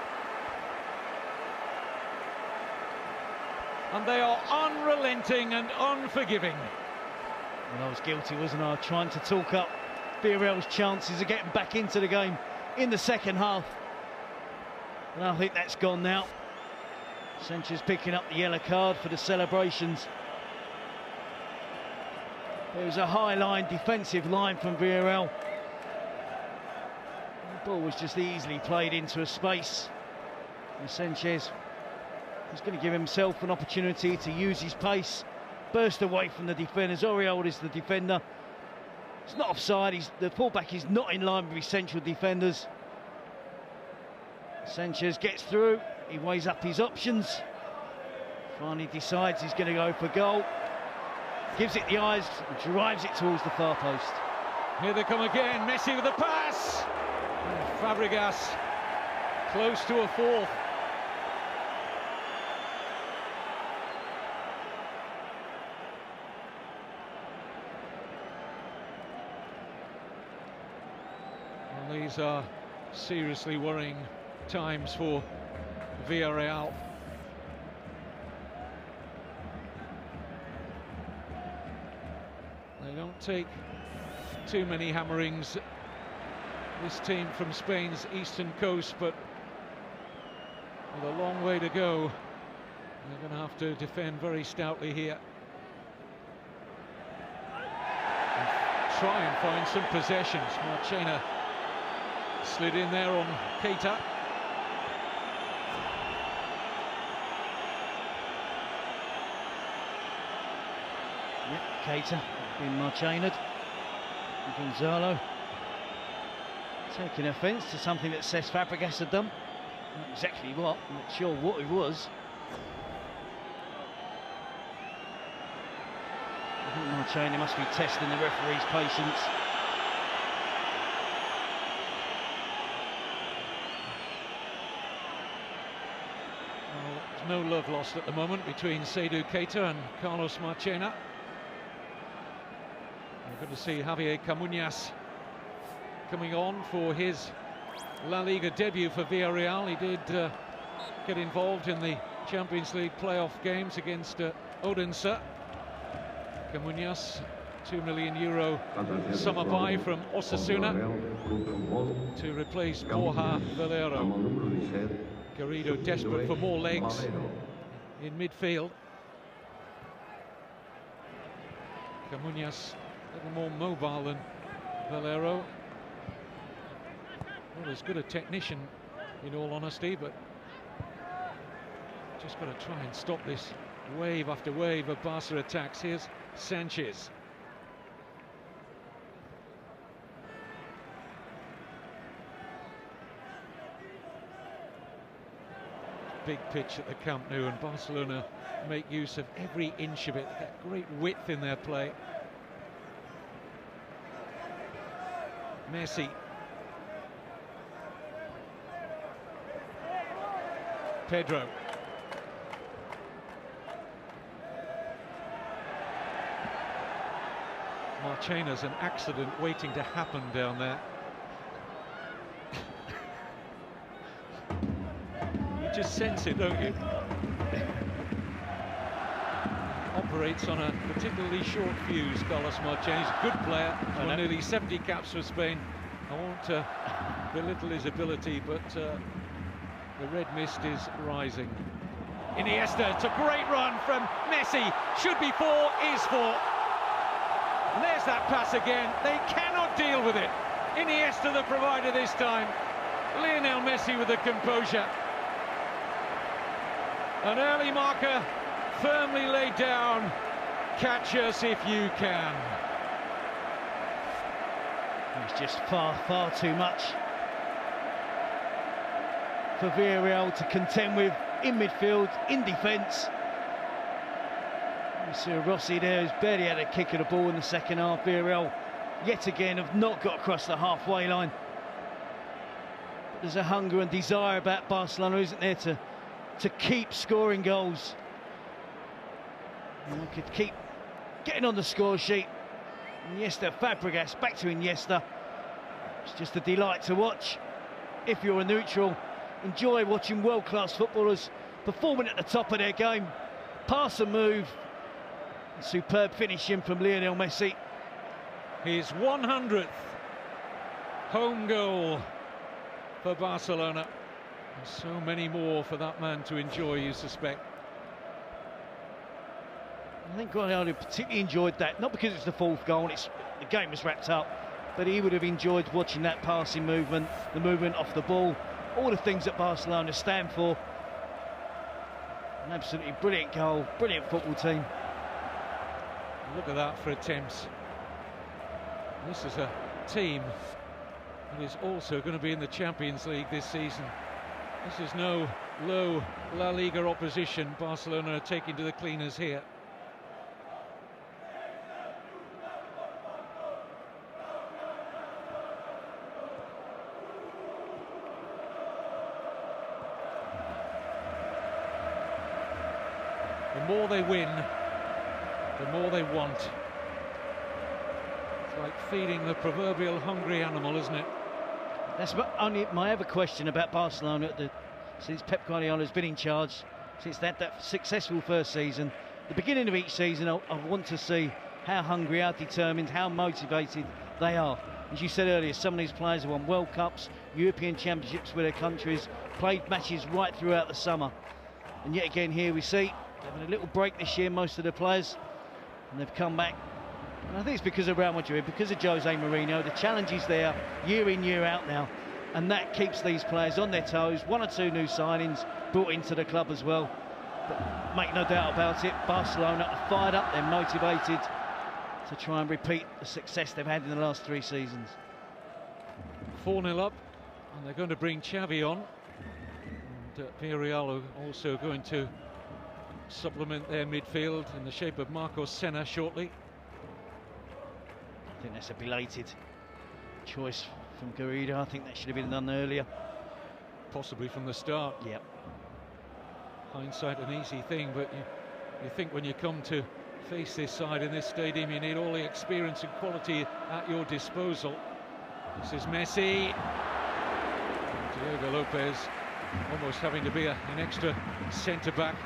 And they are unrelenting and unforgiving. Well, I was guilty, wasn't I, trying to talk up Villarreal's chances of getting back into the game in the second half. And I think that's gone now. Sanchez picking up the yellow card for the celebrations. There was a high line, defensive line from Villarreal. The ball was just easily played into a space. And Sanchez is going to give himself an opportunity to use his pace, burst away from the defenders. Oriol is the defender. It's not offside. The fullback is not in line with his central defenders. Sanchez gets through. He weighs up his options. Finally decides he's going to go for goal. Gives it the eyes and drives it towards the far post. Here they come again. Messi with the pass. And Fabregas close to a 4th. Well, these are seriously worrying times for Villarreal. They don't take too many hammerings, this team from Spain's eastern coast, but with a long way to go, they're going to have to defend very stoutly here. And try and find some possessions. Marchena Slid in there on Keita. Yep, Keita being Marchena. Gonzalo taking offence to something that says Fabregas had done. Not exactly what, I'm not sure what it was. I think Marchena must be testing the referee's patience. Well, there's no love lost at the moment between Seydou Keita and Carlos Marchena. We're going to see Javier Camuñas coming on for his La Liga debut for Villarreal. He did get involved in the Champions League playoff games against Odense. Camuñas, €2 million summer buy from Osasuna to replace Borja Valero. Garrido desperate for more legs in midfield. Camuñas a little more mobile than Valero. Not as good a technician, in all honesty, but just got to try and stop this wave after wave of Barca attacks. Here's Sanchez. Big pitch at the Camp Nou, and Barcelona make use of every inch of it. They get great width in their play. Messi. Pedro. Marchena's an accident waiting to happen down there. You just sense it, don't you? Operates on a particularly short fuse, Carlos Marchena. He's a good player. He's won nearly 70 caps for Spain. I won't belittle his ability, but the red mist is rising. Iniesta, it's a great run from Messi. Should be 4, is 4. And there's that pass again. They cannot deal with it. Iniesta the provider this time. Lionel Messi with the composure. An early marker firmly laid down. Catch us if you can. It's just far too much for Villarreal to contend with in midfield, in defence. You see Rossi there, who's barely had a kick of the ball in the second half. Villarreal, yet again, have not got across the halfway line. But there's a hunger and desire about Barcelona, isn't there, to keep scoring goals. And we could keep getting on the score sheet. Iniesta, Fabregas, back to Iniesta. It's just a delight to watch. If you're a neutral, enjoy watching world-class footballers performing at the top of their game. Pass and move. Superb finishing from Lionel Messi. His 100th home goal for Barcelona. And so many more for that man to enjoy, you suspect. I think Guardiola particularly enjoyed that, not because it's the 4th goal, the game was wrapped up, but he would have enjoyed watching that passing movement, the movement off the ball, all the things that Barcelona stand for. An absolutely brilliant goal, brilliant football team. Look at that for attempts. This is a team that is also going to be in the Champions League this season. This is no low La Liga opposition. Barcelona are taking to the cleaners here. The more they win, the more they want. It's like feeding the proverbial hungry animal, isn't it? That's only my other question about Barcelona since Pep Guardiola has been in charge, since they had that successful first season. The beginning of each season, I want to see how hungry, how determined, how motivated they are. As you said earlier, some of these players have won World Cups, European Championships with their countries, played matches right throughout the summer. And yet again here we see having a little break this year, most of the players, and they've come back. And I think it's because of Real Madrid, because of Jose Mourinho. The challenge is there year in, year out now. and that keeps these players on their toes. 1 or 2 new signings brought into the club as well. But make no doubt about it, Barcelona are fired up, they're motivated to try and repeat the success they've had in the last 3 seasons. 4-0 up, and they're going to bring Xavi on. And Villarreal are also going to supplement their midfield in the shape of Marcos Senna shortly. I think that's a belated choice from Garrido. I think that should have been done earlier. Possibly from the start. Yep. Hindsight an easy thing, but you think when you come to face this side in this stadium, you need all the experience and quality at your disposal. This is Messi. Thiago Lopez almost having to be an extra centre-back,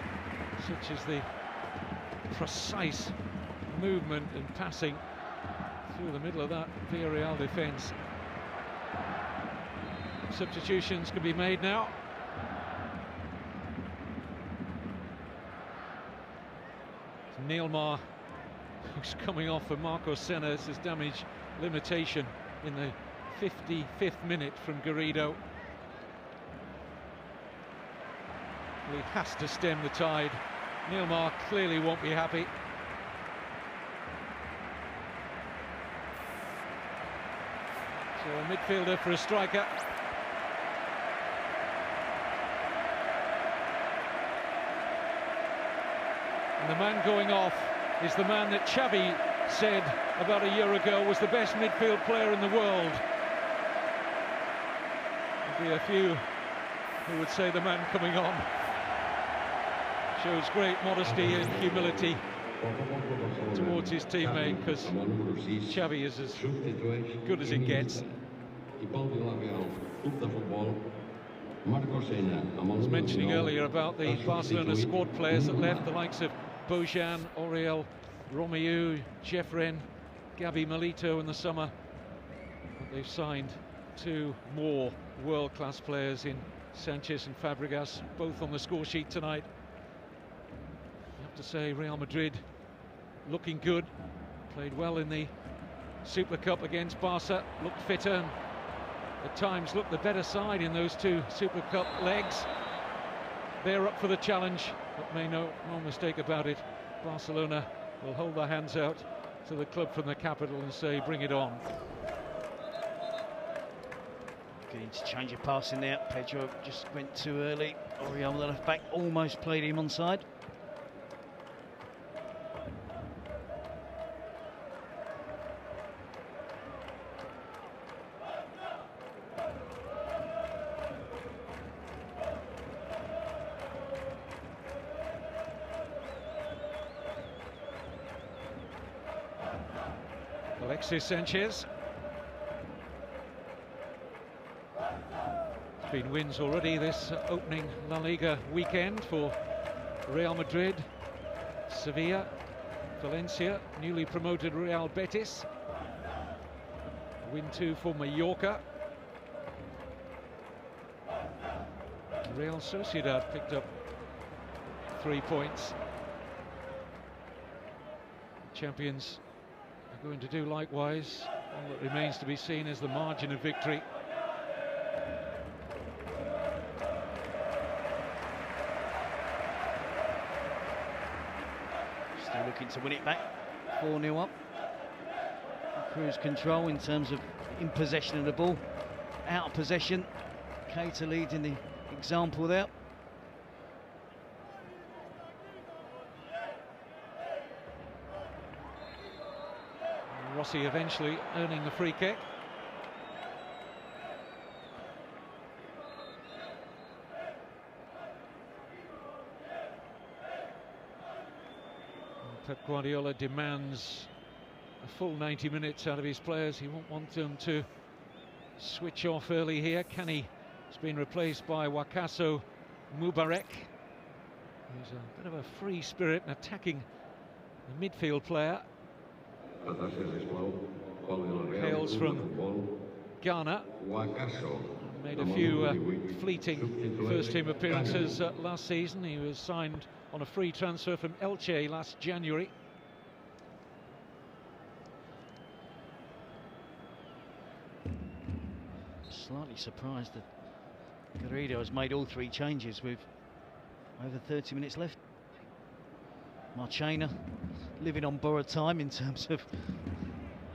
such as the precise movement and passing through the middle of that Villarreal defence. Substitutions can be made now. Nilmar, who's coming off for Marcos Senna. This is damage limitation in the 55th minute from Garrido. He has to stem the tide. Nilmar clearly won't be happy. So a midfielder for a striker. And the man going off is the man that Xavi said about a year ago was the best midfield player in the world. There'll be a few who would say the man coming on shows great modesty and humility towards his teammate, because Xavi is as good as it gets. I was mentioning earlier about the Barcelona squad players that left, the likes of Bojan, Oriol, Romeu, Jeffren, Gabi Milito in the summer. But they've signed 2 more world-class players in Sanchez and Fabregas, both on the score sheet tonight. I have to say, Real Madrid looking good, played well in the Super Cup against Barca, looked fitter, and at times looked the better side in those 2 Super Cup legs. They're up for the challenge, but make no mistake about it, Barcelona will hold their hands out to the club from the capital and say, bring it on. Good interchange of passing there. Pedro just went too early. Oriol, the left back, almost played him onside. Alexis Sanchez. There's been wins already this opening La Liga weekend for Real Madrid, Sevilla, Valencia, newly promoted Real Betis. Win 2 for Mallorca. Real Sociedad picked up 3 points. Champions are going to do likewise. All that remains to be seen is the margin of victory. Still looking to win it back. 4-0 up. Cruise control in terms of in possession of the ball. Out of possession. Keita leading the example there. Rossi eventually earning the free kick. Pep Guardiola demands a full 90 minutes out of his players. He won't want them to switch off early here. Cani has been replaced by Wakaso Mubarek, who's a bit of a free spirit and attacking the midfield player. Hails from Ghana. Made a few fleeting first-team appearances last season. He was signed on a free transfer from Elche last January. Slightly surprised that Garrido has made all 3 changes with over 30 minutes left. Marchena living on borrowed time in terms of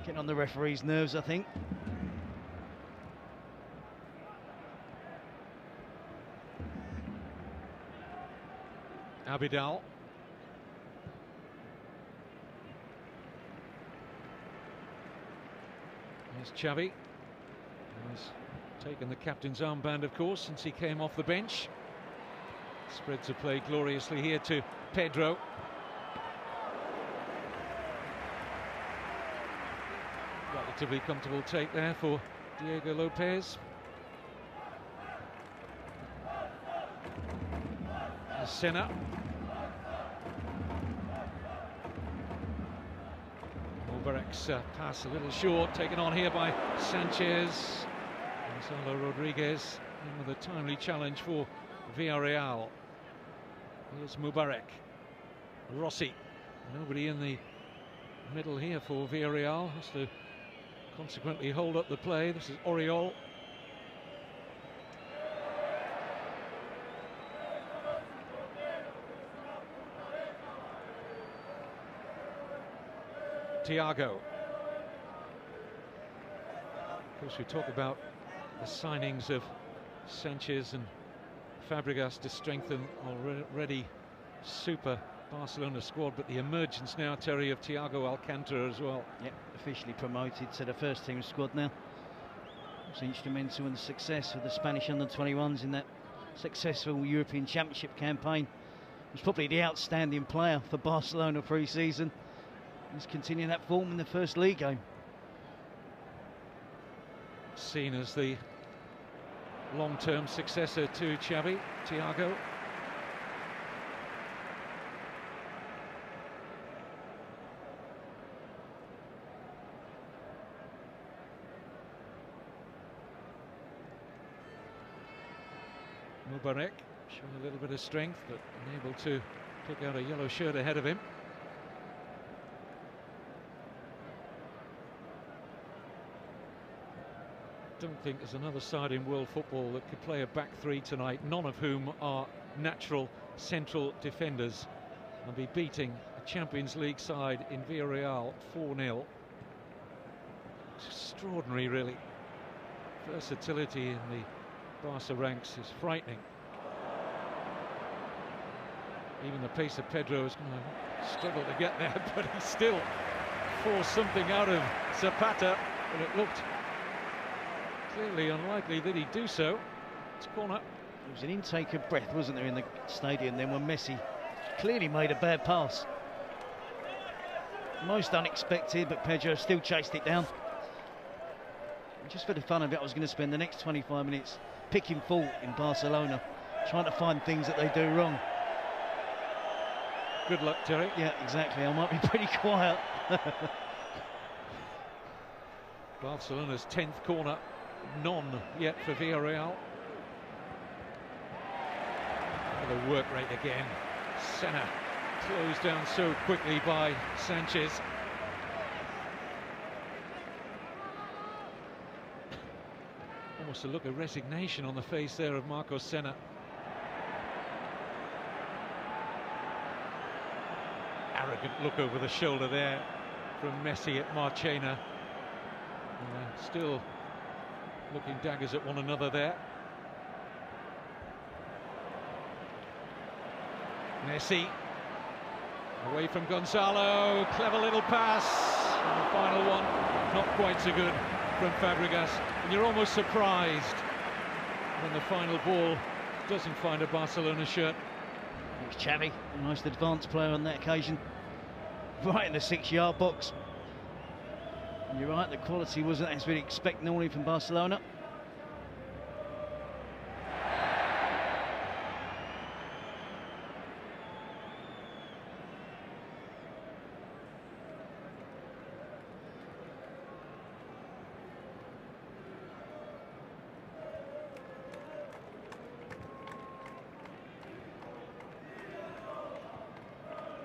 getting on the referee's nerves, I think. Abidal. Here's Xavi. He's taken the captain's armband, of course, since he came off the bench. Spreads a play gloriously here to Pedro. Relatively comfortable take there for Diego Lopez. Senna. Mubarak's pass a little short, taken on here by Sanchez. Gonzalo Rodriguez in with a timely challenge for Villarreal. Here's Mubarak. Rossi. Nobody in the middle here for Villarreal. Has to consequently hold up the play. This is Oriol. Thiago. Of course, we talk about the signings of Sanchez and Fabregas to strengthen already super Barcelona squad, but the emergence now, Terry, of Thiago Alcantara as well. Yep, officially promoted to the first team squad now. Was instrumental in the success of the Spanish under-21s in that successful European Championship campaign. Was probably the outstanding player for Barcelona pre-season. He's continuing that form in the first league game. Seen as the long-term successor to Xavi, Thiago. Mubarak showing a little bit of strength, but unable to pick out a yellow shirt ahead of him. Don't think there's another side in world football that could play a back 3 tonight, none of whom are natural central defenders, and be beating a Champions League side in Villarreal 4-0. It's extraordinary, really. Versatility in the Barca ranks is frightening. Even the pace of Pedro is going to struggle to get there, but he still forced something out of Zapata, and it looked clearly unlikely that he'd do so. It's corner. There was an intake of breath, wasn't there, in the stadium then when Messi clearly made a bad pass. Most unexpected, but Pedro still chased it down. Just for the fun of it, I was going to spend the next 25 minutes picking fault in Barcelona, trying to find things that they do wrong. Good luck, Terry. Yeah, exactly. I might be pretty quiet. Barcelona's 10th corner. None yet for Villarreal. The work rate again. Senna closed down so quickly by Sanchez. Almost a look of resignation on the face there of Marcos Senna. Arrogant look over the shoulder there from Messi at Marchena. Still looking daggers at one another there. Messi away from Gonzalo, clever little pass, and the final one not quite so good from Fabregas, and you're almost surprised when the final ball doesn't find a Barcelona shirt. It was Xavi, the most advanced player on that occasion, right in the 6-yard box. And you're right, the quality wasn't as we'd expect normally from Barcelona.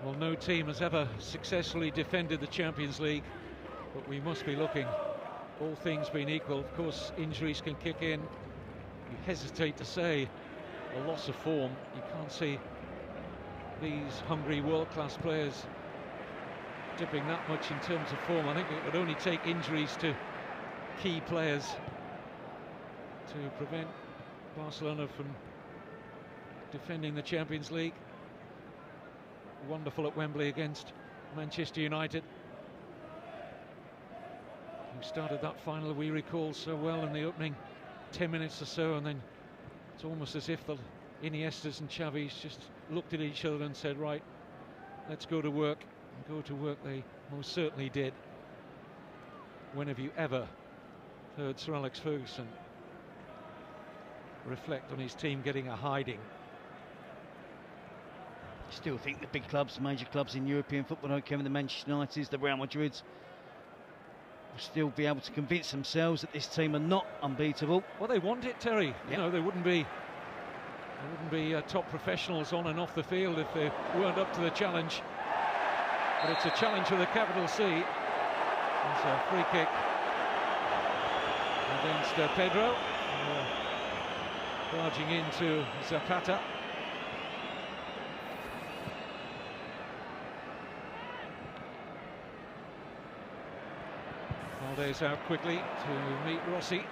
Well, no team has ever successfully defended the Champions League, but we must be looking all things being equal. Of course, injuries can kick in. You hesitate to say a loss of form. You can't see these hungry world-class players dipping that much in terms of form. I think it would only take injuries to key players to prevent Barcelona from defending the Champions League. Wonderful at Wembley against Manchester United, who started that final, we recall, so well in the opening 10 minutes or so, and then it's almost as if the Iniestas and Xavis just looked at each other and said, right, let's go to work. And go to work they most certainly did. When have you ever heard Sir Alex Ferguson reflect on his team getting a hiding? I still think the big clubs, major clubs in European football, okay, the Manchester Uniteds, the Real Madrids, will still be able to convince themselves that this team are not unbeatable. Well, they want it, Terry. Yep. You know, they wouldn't be top professionals on and off the field if they weren't up to the challenge. But it's a challenge with a capital C. It's a free kick against Pedro, barging into Zapata. Valdes out quickly to meet Rossi.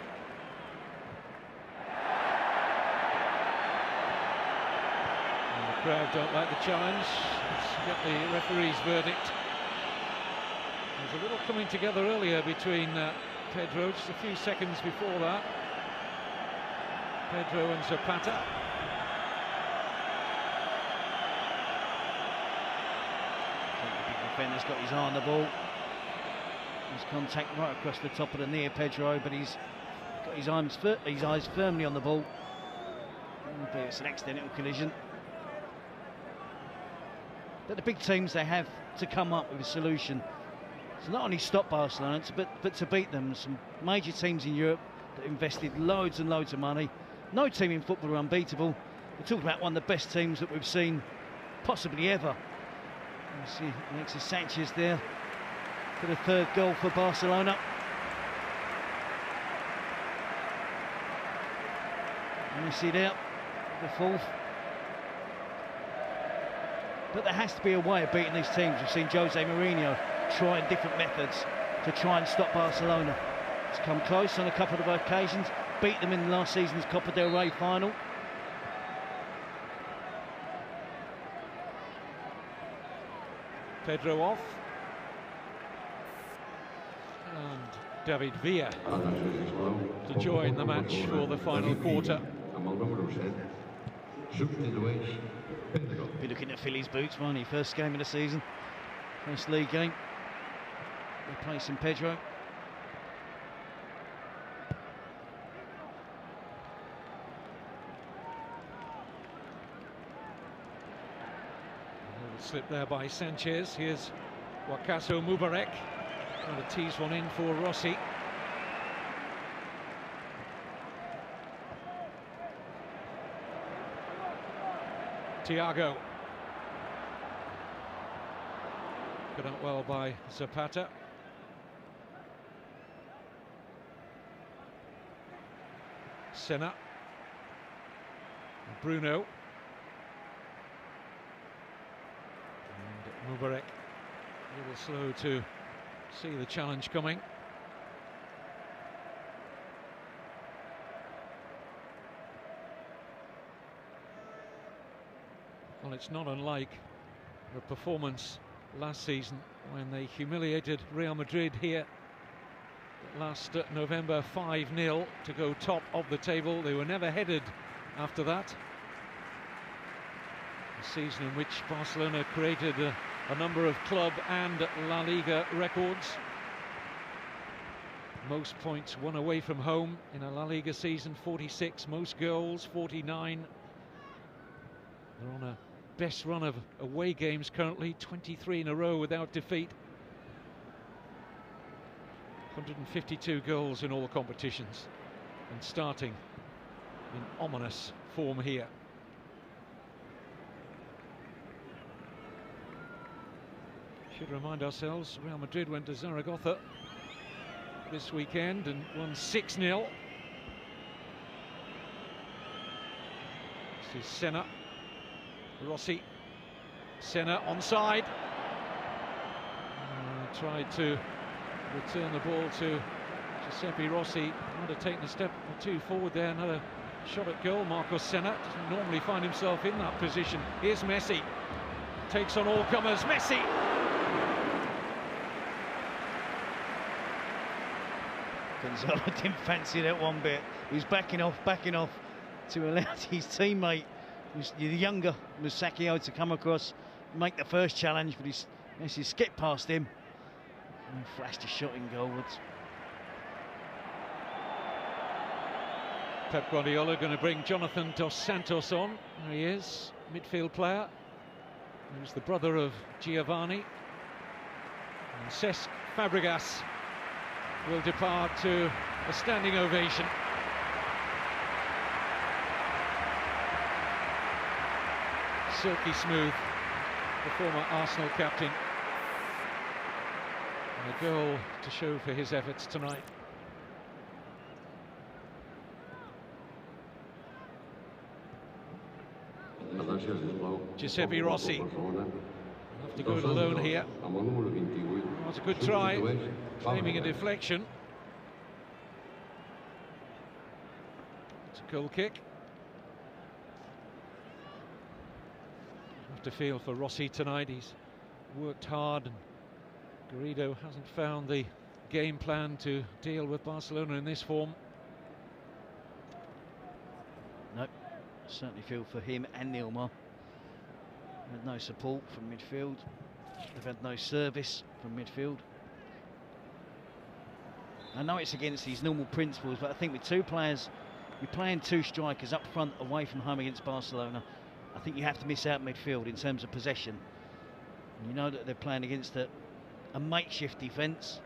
And the crowd don't like the challenge. Let's get the referee's verdict. There's a little coming together earlier between Pedro, just a few seconds before that. Pedro and Zapata. I think the big defender's got his eye on the ball. There's contact right across the top of the knee of Pedro, but he's got his eyes firmly on the ball. But it's an accidental collision. But the big teams, they have to come up with a solution to not only stop Barcelona, but to beat them. Some major teams in Europe that invested loads and loads of money. No team in football are unbeatable. We're talking about one of the best teams that we've seen possibly ever. You see Alexis Sanchez there for the third goal for Barcelona. Messi there, the fourth. But there has to be a way of beating these teams. We've seen Jose Mourinho trying different methods to try and stop Barcelona. It's come close on a couple of occasions, beat them in last season's Copa del Rey final. Pedro off. And David Villa to join the match for the final quarter. Be looking at Philly's boots, won't he? First game of the season, first league game, replacing Pedro. Slip there by Sanchez. Here's Wakaso Mubarak trying to tease one in for Rossi. Thiago. Cut out well by Zapata. Senna. Bruno. And Mubarak a little slow to see the challenge coming. Well, it's not unlike the performance last season when they humiliated Real Madrid here last November 5-0 to go top of the table. They were never headed after that. A season in which Barcelona created a number of club and La Liga records. Most points won away from home in a La Liga season, 46. Most goals, 49. They're on a best run of away games currently, 23 in a row without defeat. 152 goals in all competitions, and starting in ominous form here. Should remind ourselves, Real Madrid went to Zaragoza this weekend and won 6-0. This is Senna. Rossi. Senna onside. Tried to return the ball to Giuseppe Rossi. Might have taken a step or two forward there. Another shot at goal. Marcos Senna doesn't normally find himself in that position. Here's Messi. Takes on all comers. Messi! Gonzalo didn't fancy that one bit. He was backing off to allow his teammate, the younger Musacchio, to come across, make the first challenge, but Messi skipped past him and flashed a shot in goalwards. Pep Guardiola going to bring Jonathan Dos Santos on. There he is, midfield player. He's the brother of Giovanni. And Cesc Fabregas will depart to a standing ovation. Silky smooth, the former Arsenal captain. And a goal to show for his efforts tonight. Giuseppe Rossi. Have to go it alone here. Oh, it's a good try, claiming a deflection. It's a goal kick. Have to feel for Rossi tonight. He's worked hard, and Garrido hasn't found the game plan to deal with Barcelona in this form. Nope, certainly feel for him and Nilmar. Had no support from midfield. They've had no service from midfield. I know it's against his normal principles, but I think with two players, you're playing two strikers up front away from home against Barcelona. I think you have to miss out midfield in terms of possession. And you know that they're playing against a makeshift defence,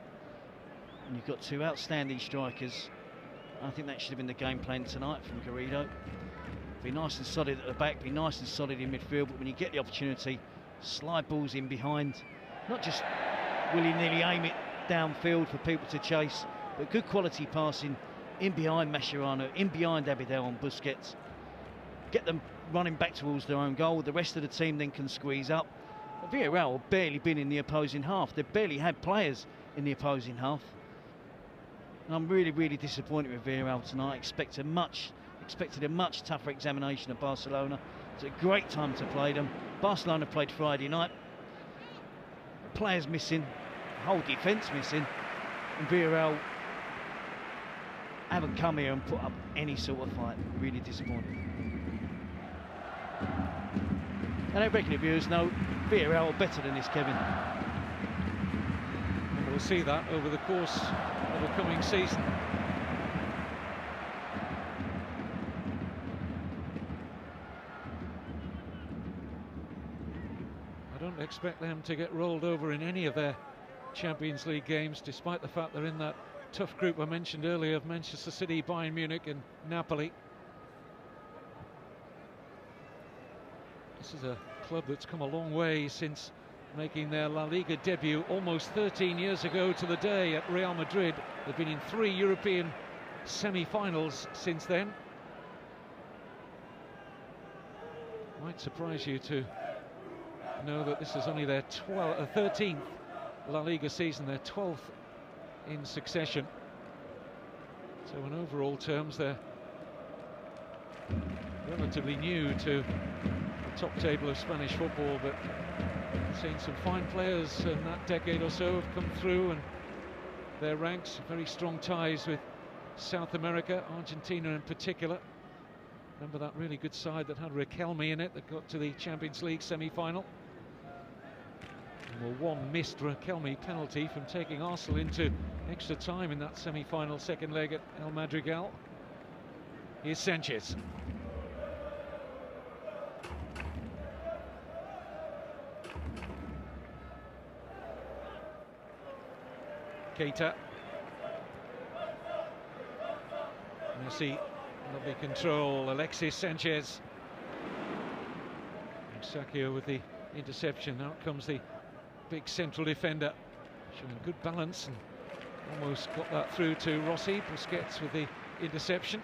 and you've got two outstanding strikers. I think that should have been the game plan tonight from Garrido. Be nice and solid at the back, be nice and solid in midfield, but when you get the opportunity, slide balls in behind. Not just willy-nilly aim it downfield for people to chase, but good quality passing in behind Mascherano, in behind Abidal and Busquets. Get them running back towards their own goal. The rest of the team then can squeeze up. But Villarreal have barely been in the opposing half. They've barely had players in the opposing half. And I'm really, really disappointed with Villarreal tonight. Expected a much tougher examination of Barcelona. It's a great time to play them. Barcelona played Friday night. Players missing, the whole defence missing, and Villarreal haven't come here and put up any sort of fight. Really disappointing. And our regular viewers know Villarreal are better than this, Kevin. And we'll see that over the course of the coming season. I don't expect them to get rolled over in any of their Champions League games, despite the fact they're in that tough group I mentioned earlier of Manchester City, Bayern Munich and Napoli. This is a club that's come a long way since making their La Liga debut almost 13 years ago to the day at Real Madrid. They've been in 3 European semi-finals since then. Might surprise you to know that this is only their 13th La Liga season, their 12th in succession. So in overall terms, they're relatively new to the top table of Spanish football, but seen some fine players in that decade or so have come through, and their ranks, very strong ties with South America, Argentina in particular. Remember that really good side that had Riquelme in it that got to the Champions League semi-final? Well, one missed Riquelme penalty from taking Arsenal into extra time in that semi-final second leg at El Madrigal. Here's Sanchez. Keita. Messi, lovely control. Alexis Sanchez. Musacchio with the interception. Out comes the big central defender, showing good balance and Almost got that through to Rossi. Busquets with the interception.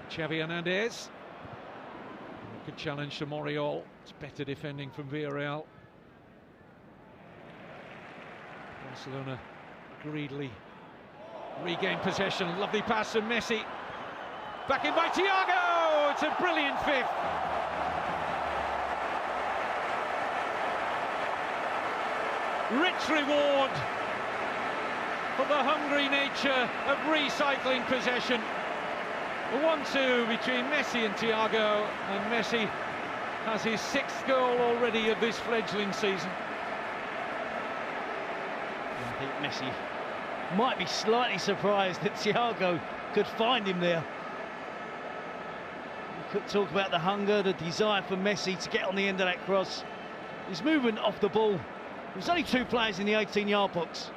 Xavi Hernandez. Good challenge from Oriol. It's better defending from Villarreal. Barcelona greedily regain possession. Lovely pass from Messi. Back in by Thiago. It's a brilliant fifth. Rich reward for the hungry nature of recycling possession. A 1-2 between Messi and Thiago, and Messi has his 6th goal already of this fledgling season. I think Messi might be slightly surprised that Thiago could find him there. You could talk about the hunger, the desire for Messi to get on the end of that cross. His movement off the ball. There's only 2 players in the 18-yard box.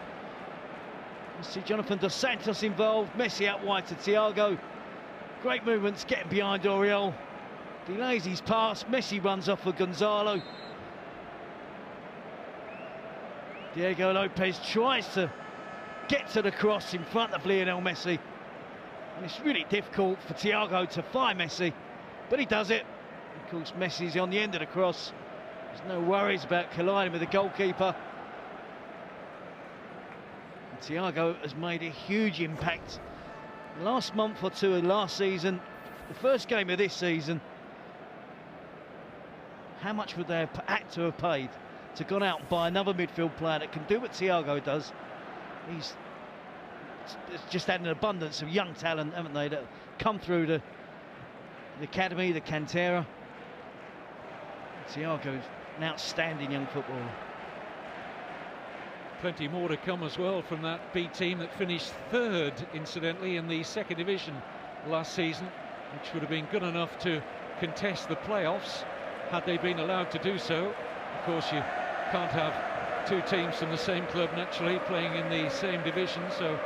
You see Jonathan Dos Santos involved, Messi out wide to Thiago. Great movements, getting behind Oriol. Delays his pass, Messi runs off for Gonzalo. Diego Lopez tries to get to the cross in front of Lionel Messi. And it's really difficult for Thiago to find Messi, but he does it. Of course, Messi's on the end of the cross. There's no worries about colliding with the goalkeeper. And Thiago has made a huge impact. The last month or two of last season, the first game of this season, how much would they have had to have paid to gone out and buy another midfield player that can do what Thiago does? He's just had an abundance of young talent, haven't they, that come through the academy, the Cantera. Thiago's an outstanding young footballer. Plenty more to come as well from that B team that finished 3rd, incidentally, in the 2nd division last season, which would have been good enough to contest the playoffs had they been allowed to do so. Of course, you can't have 2 teams from the same club naturally playing in the same division, so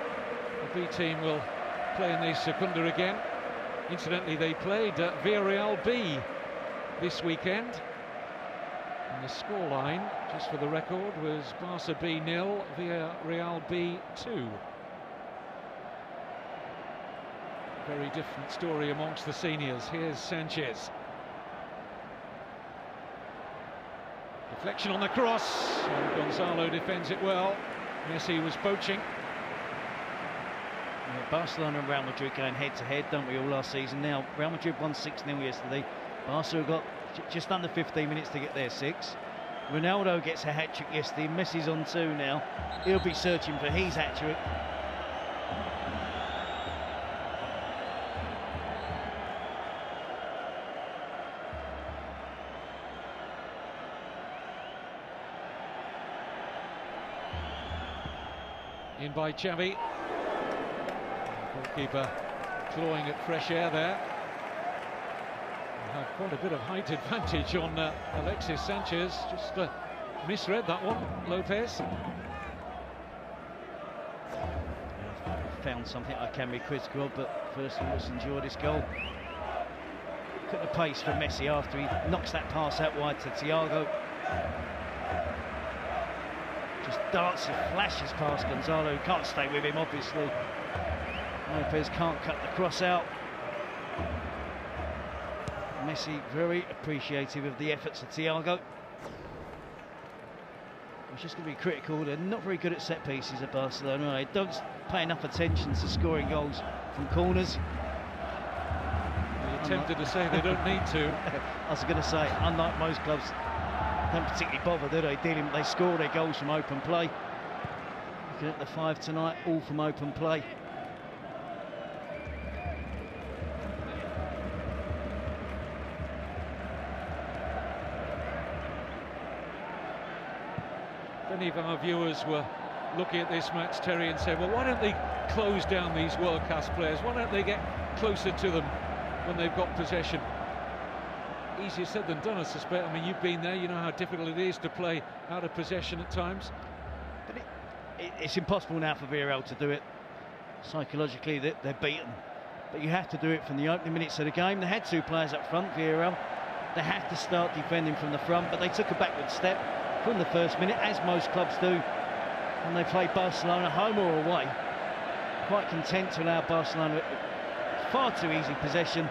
the B team will play in the Segunda again. Incidentally, they played Villarreal B this weekend. And the scoreline, just for the record, was Barca B 0, Villarreal B 2. Very different story amongst the seniors. Here's Sanchez. Deflection on the cross, and Gonzalo defends it well. Messi was poaching. Yeah, Barcelona and Real Madrid going head-to-head, don't we, all last season? Now, Real Madrid won 6-0 yesterday. Barca have got just under 15 minutes to get their 6. Ronaldo gets a hat-trick yesterday. Messi's on 2 now. He'll be searching for his hat-trick. In by Xavi. Goalkeeper clawing at fresh air there. Had quite a bit of height advantage on Alexis Sanchez. Just misread that one, Lopez. Found something I can be critical of, but first of all, let's enjoy this goal. Look at the pace for Messi after he knocks that pass out wide to Thiago. Just darts and flashes past Gonzalo, who can't stay with him, obviously. Lopez can't cut the cross out. Messi very appreciative of the efforts of Thiago. It's just going to be critical. They're not very good at set pieces at Barcelona. They don't pay enough attention to scoring goals from corners. You're tempted to say they don't need to. I was going to say, unlike most clubs, don't particularly bother, do they? They score their goals from open play. Looking at the 5 tonight, all from open play. Many of our viewers were looking at this match, Terry, and said, well, why don't they close down these world-class players? Why don't they get closer to them when they've got possession? Easier said than done, I suspect. I mean, you've been there, you know how difficult it is to play out of possession at times. But it's impossible now for Villarreal to do it. Psychologically, they're beaten. But you have to do it from the opening minutes of the game. They had 2 players up front, Villarreal. They have to start defending from the front, but they took a backward step from the first minute, as most clubs do. when they play Barcelona, home or away. Quite content to allow Barcelona far too easy possession.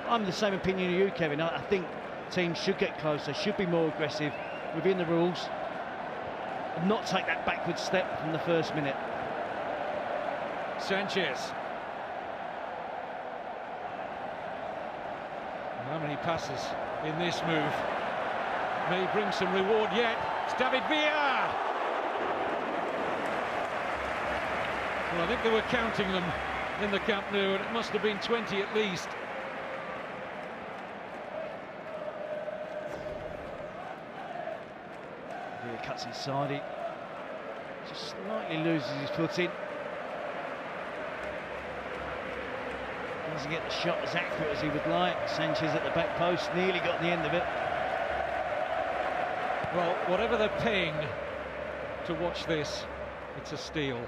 I'm the same opinion as you, Kevin. I think teams should get closer, should be more aggressive within the rules, and not take that backward step from the first minute. Sanchez. How many passes in this move? May bring some reward yet. It's David Villa! Well, I think they were counting them in the Camp Nou, and it must have been 20 at least. Villa cuts inside it. Just slightly loses his footing. Doesn't get the shot as accurate as he would like. Sanchez at the back post, nearly got the end of it. Well, whatever they're paying to watch this, it's a steal.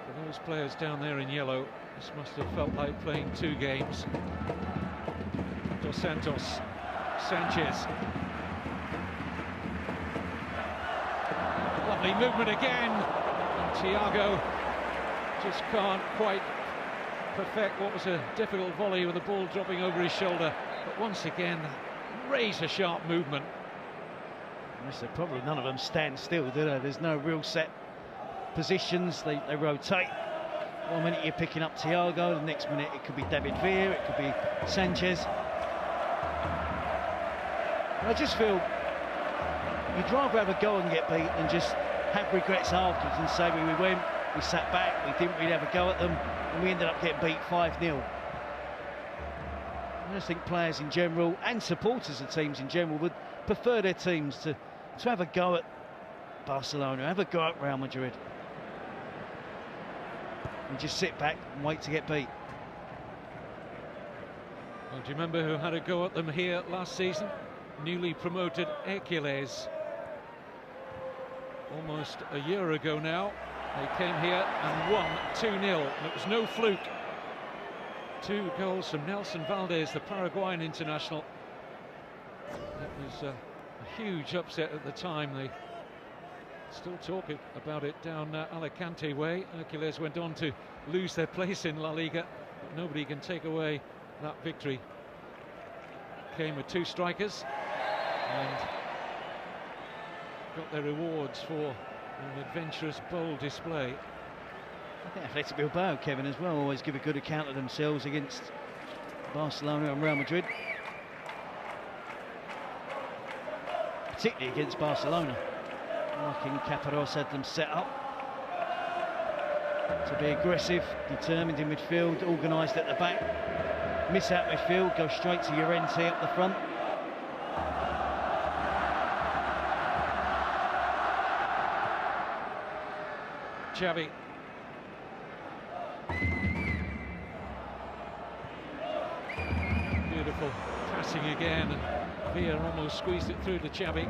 For those players down there in yellow, this must have felt like playing 2 games. Dos Santos, Sanchez. Lovely movement again. And Thiago just can't quite perfect what was a difficult volley with the ball dropping over his shoulder. But once again, razor-sharp movement. Probably none of them stand still, do they? There's no real set positions. They rotate. 1 minute you're picking up Thiago, the next minute it could be David Villa, it could be Sanchez. I just feel you'd rather have a go and get beat than just have regrets afterwards and say we went, we sat back, we didn't really have a go at them, and we ended up getting beat 5-0. I just think players in general and supporters of teams in general would prefer their teams to have a go at Barcelona, have a go at Real Madrid, and just sit back and wait to get beat. Well, do you remember who had a go at them here last season? Newly promoted Hercules. Almost a year ago now, they came here and won 2-0, and it was no fluke. 2 goals from Nelson Valdes, the Paraguayan international. It was a huge upset at the time. They still talk about it down Alicante way. Hercules went on to lose their place in La Liga, but nobody can take away that victory. Came with 2 strikers and got their rewards for an adventurous, bold display. I think Athletic Bilbao, Kevin, as well, always give a good account of themselves against Barcelona and Real Madrid. Particularly against Barcelona. Joaquin Caparrós had them set up to be aggressive, determined in midfield, organised at the back. Miss out midfield, go straight to Llorente up the front. Xavi. Beautiful passing again, and Villa almost squeezed it through to Xavi.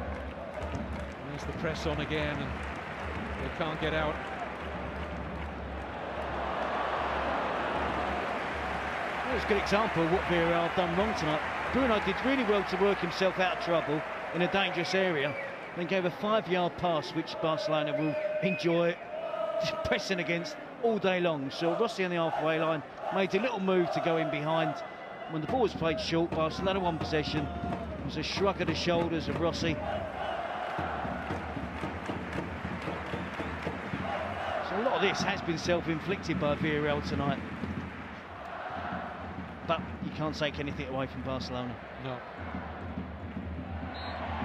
There's the press on again, and they can't get out. Well, it's a good example of what Villarreal have done wrong tonight. Bruno did really well to work himself out of trouble in a dangerous area, then gave a 5-yard pass which Barcelona will enjoy pressing against all day long. So Rossi on the halfway line made a little move to go in behind. When the ball was played short, Barcelona won possession. It was a shrug of the shoulders of Rossi. So a lot of this has been self-inflicted by Villarreal tonight. But you can't take anything away from Barcelona. No.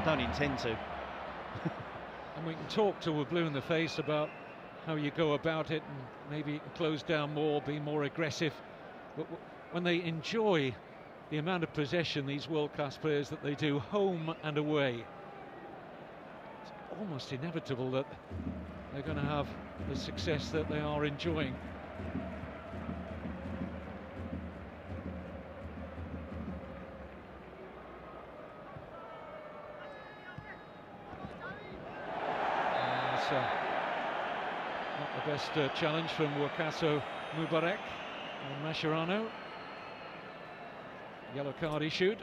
Don't intend to. And we can talk till we're blue in the face about how you go about it, and maybe you can close down more, be more aggressive. But when they enjoy the amount of possession, these world-class players, that they do home and away, it's almost inevitable that they're going to have the success that they are enjoying. Not the best challenge from Wakaso Mubarak and Mascherano. Yellow card issued.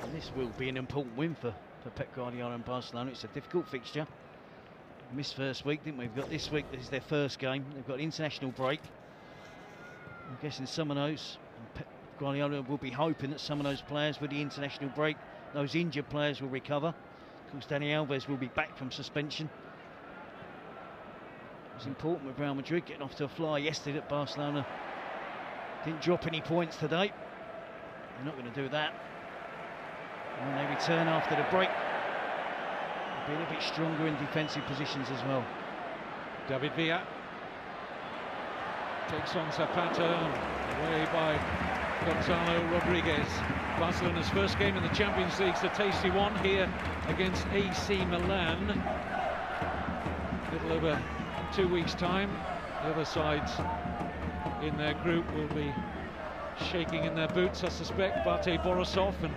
And this will be an important win for Pep Guardiola and Barcelona. It's a difficult fixture. We missed first week, didn't we? We've got this week, this is their first game. They've got an international break. I'm guessing some of those, Pep Guardiola will be hoping that some of those players with the international break, those injured players, will recover. Of course, Dani Alves will be back from suspension. It was important with Real Madrid getting off to a fly yesterday at Barcelona. Didn't drop any points today. They're not going to do that. And when they return after the break, they'll be a little bit stronger in defensive positions as well. David Villa takes on Zapata, away by Gonzalo Rodriguez. Barcelona's first game in the Champions League's a tasty one here against AC Milan. A little over 2 weeks' time. The other sides in their group will be shaking in their boots, I suspect. Bate Borisov and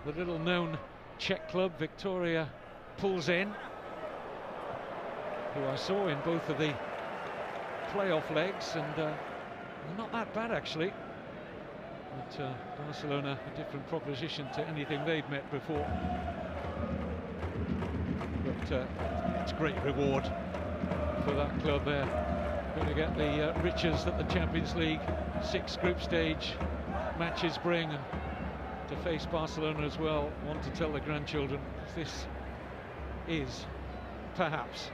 the little-known Czech club Victoria Plzeň, who I saw in both of the playoff legs, and they're not that bad actually. But Barcelona, a different proposition to anything they've met before. But it's a great reward for that club there. Going to get the riches that the Champions League 6 group stage matches bring, and to face Barcelona as well. Want to tell the grandchildren this is perhaps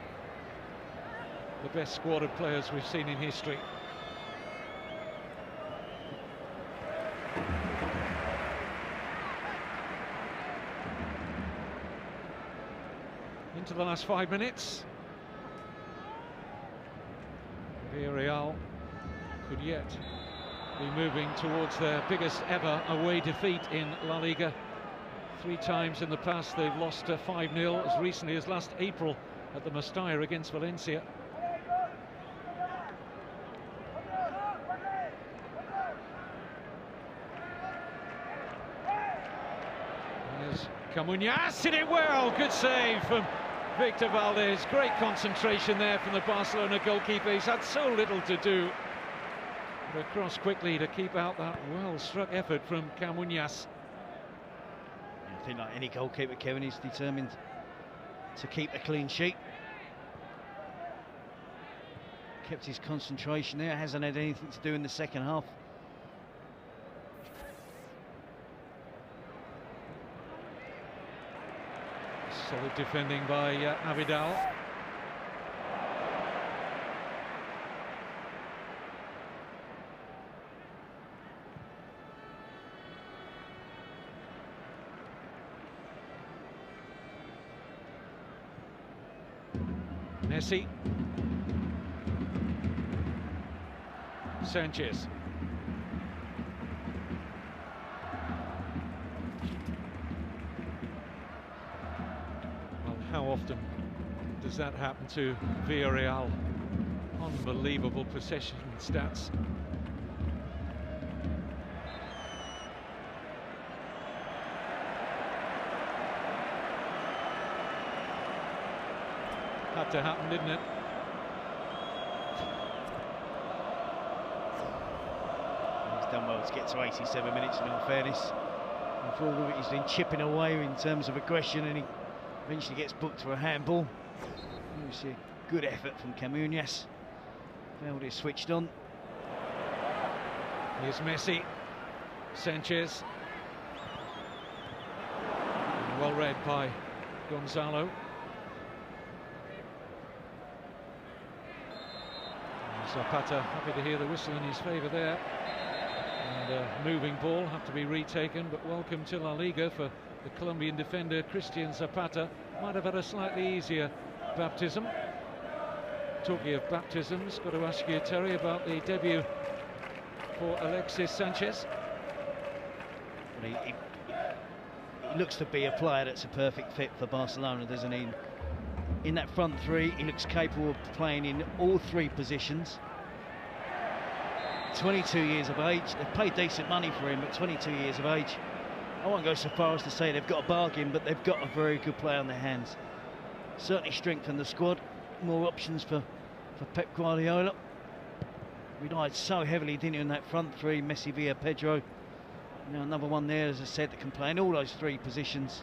the best squad of players we've seen in history. Into the last 5 minutes. Villarreal could yet be moving towards their biggest ever away defeat in La Liga. 3 times in the past they've lost 5-0, as recently as last April at the Mestalla against Valencia. There's Camuñas, hit it well, good save from Victor Valdes. Great concentration there from the Barcelona goalkeeper. He's had so little to do. But across quickly to keep out that well-struck effort from Camuñas. I think like any goalkeeper, Kevin, is determined to keep a clean sheet. Kept his concentration there, hasn't had anything to do in the second half. Solid defending by Abidal. Messi. Sanchez. Well, how often does that happen to Villarreal? Unbelievable possession stats. Had to happen, didn't it? He's done well to get to 87 minutes, in all fairness. And for all of it, he's been chipping away in terms of aggression, and he eventually gets booked for a handball. You see a good effort from Camuñas. Valdes switched on. Here's Messi. Sanchez. Well read by Gonzalo. Zapata happy to hear the whistle in his favour there. And moving ball, have to be retaken, but welcome to La Liga for the Colombian defender Christian Zapata. Might have had a slightly easier baptism. Talking of baptisms, got to ask you, Terry, about the debut for Alexis Sanchez. He looks to be a player that's a perfect fit for Barcelona, doesn't he? In that front three, he looks capable of playing in all 3 positions. 22 years of age. They've paid decent money for him, but 22 years of age. I won't go so far as to say they've got a bargain, but they've got a very good player on their hands. Certainly strengthen the squad. More options for for Pep Guardiola. Relied so heavily, didn't he, in that front three, Messi via Pedro. Now another one there, as I said, that can play in all those three positions.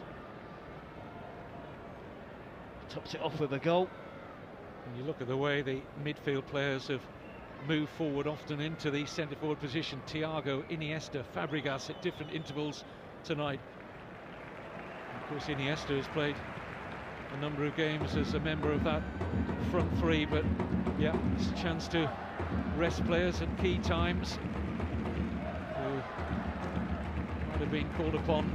Tops it off with a goal. And you look at the way the midfield players have moved forward, often into the centre-forward position. Thiago, Iniesta, Fabregas at different intervals tonight. Of course, Iniesta has played a number of games as a member of that front three, but yeah, it's a chance to rest players at key times who might have been called upon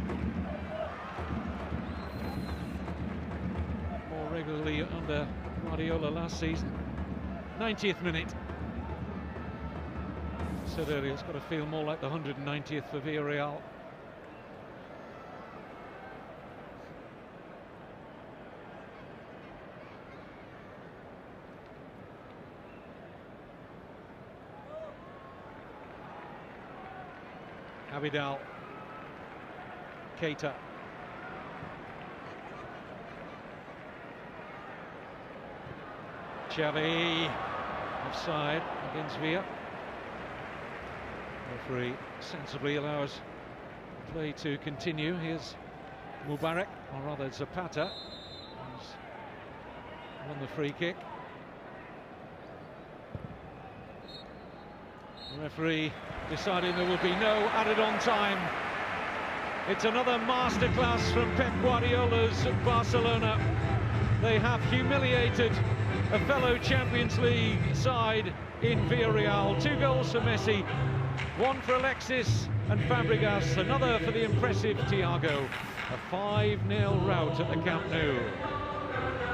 more regularly under Guardiola last season. 90th minute. I said earlier, it's got to feel more like the 190th for Villarreal. Abidal, Keita, Xavi, offside against Villa. Referee sensibly allows play to continue. Here's Mubarak, or rather Zapata, who's won the free kick. The referee deciding there will be no added on time. It's another masterclass from Pep Guardiola's Barcelona. They have humiliated a fellow Champions League side in Villarreal. 2 goals for Messi, 1 for Alexis and Fabregas, another for the impressive Thiago. A 5-0 rout at the Camp Nou.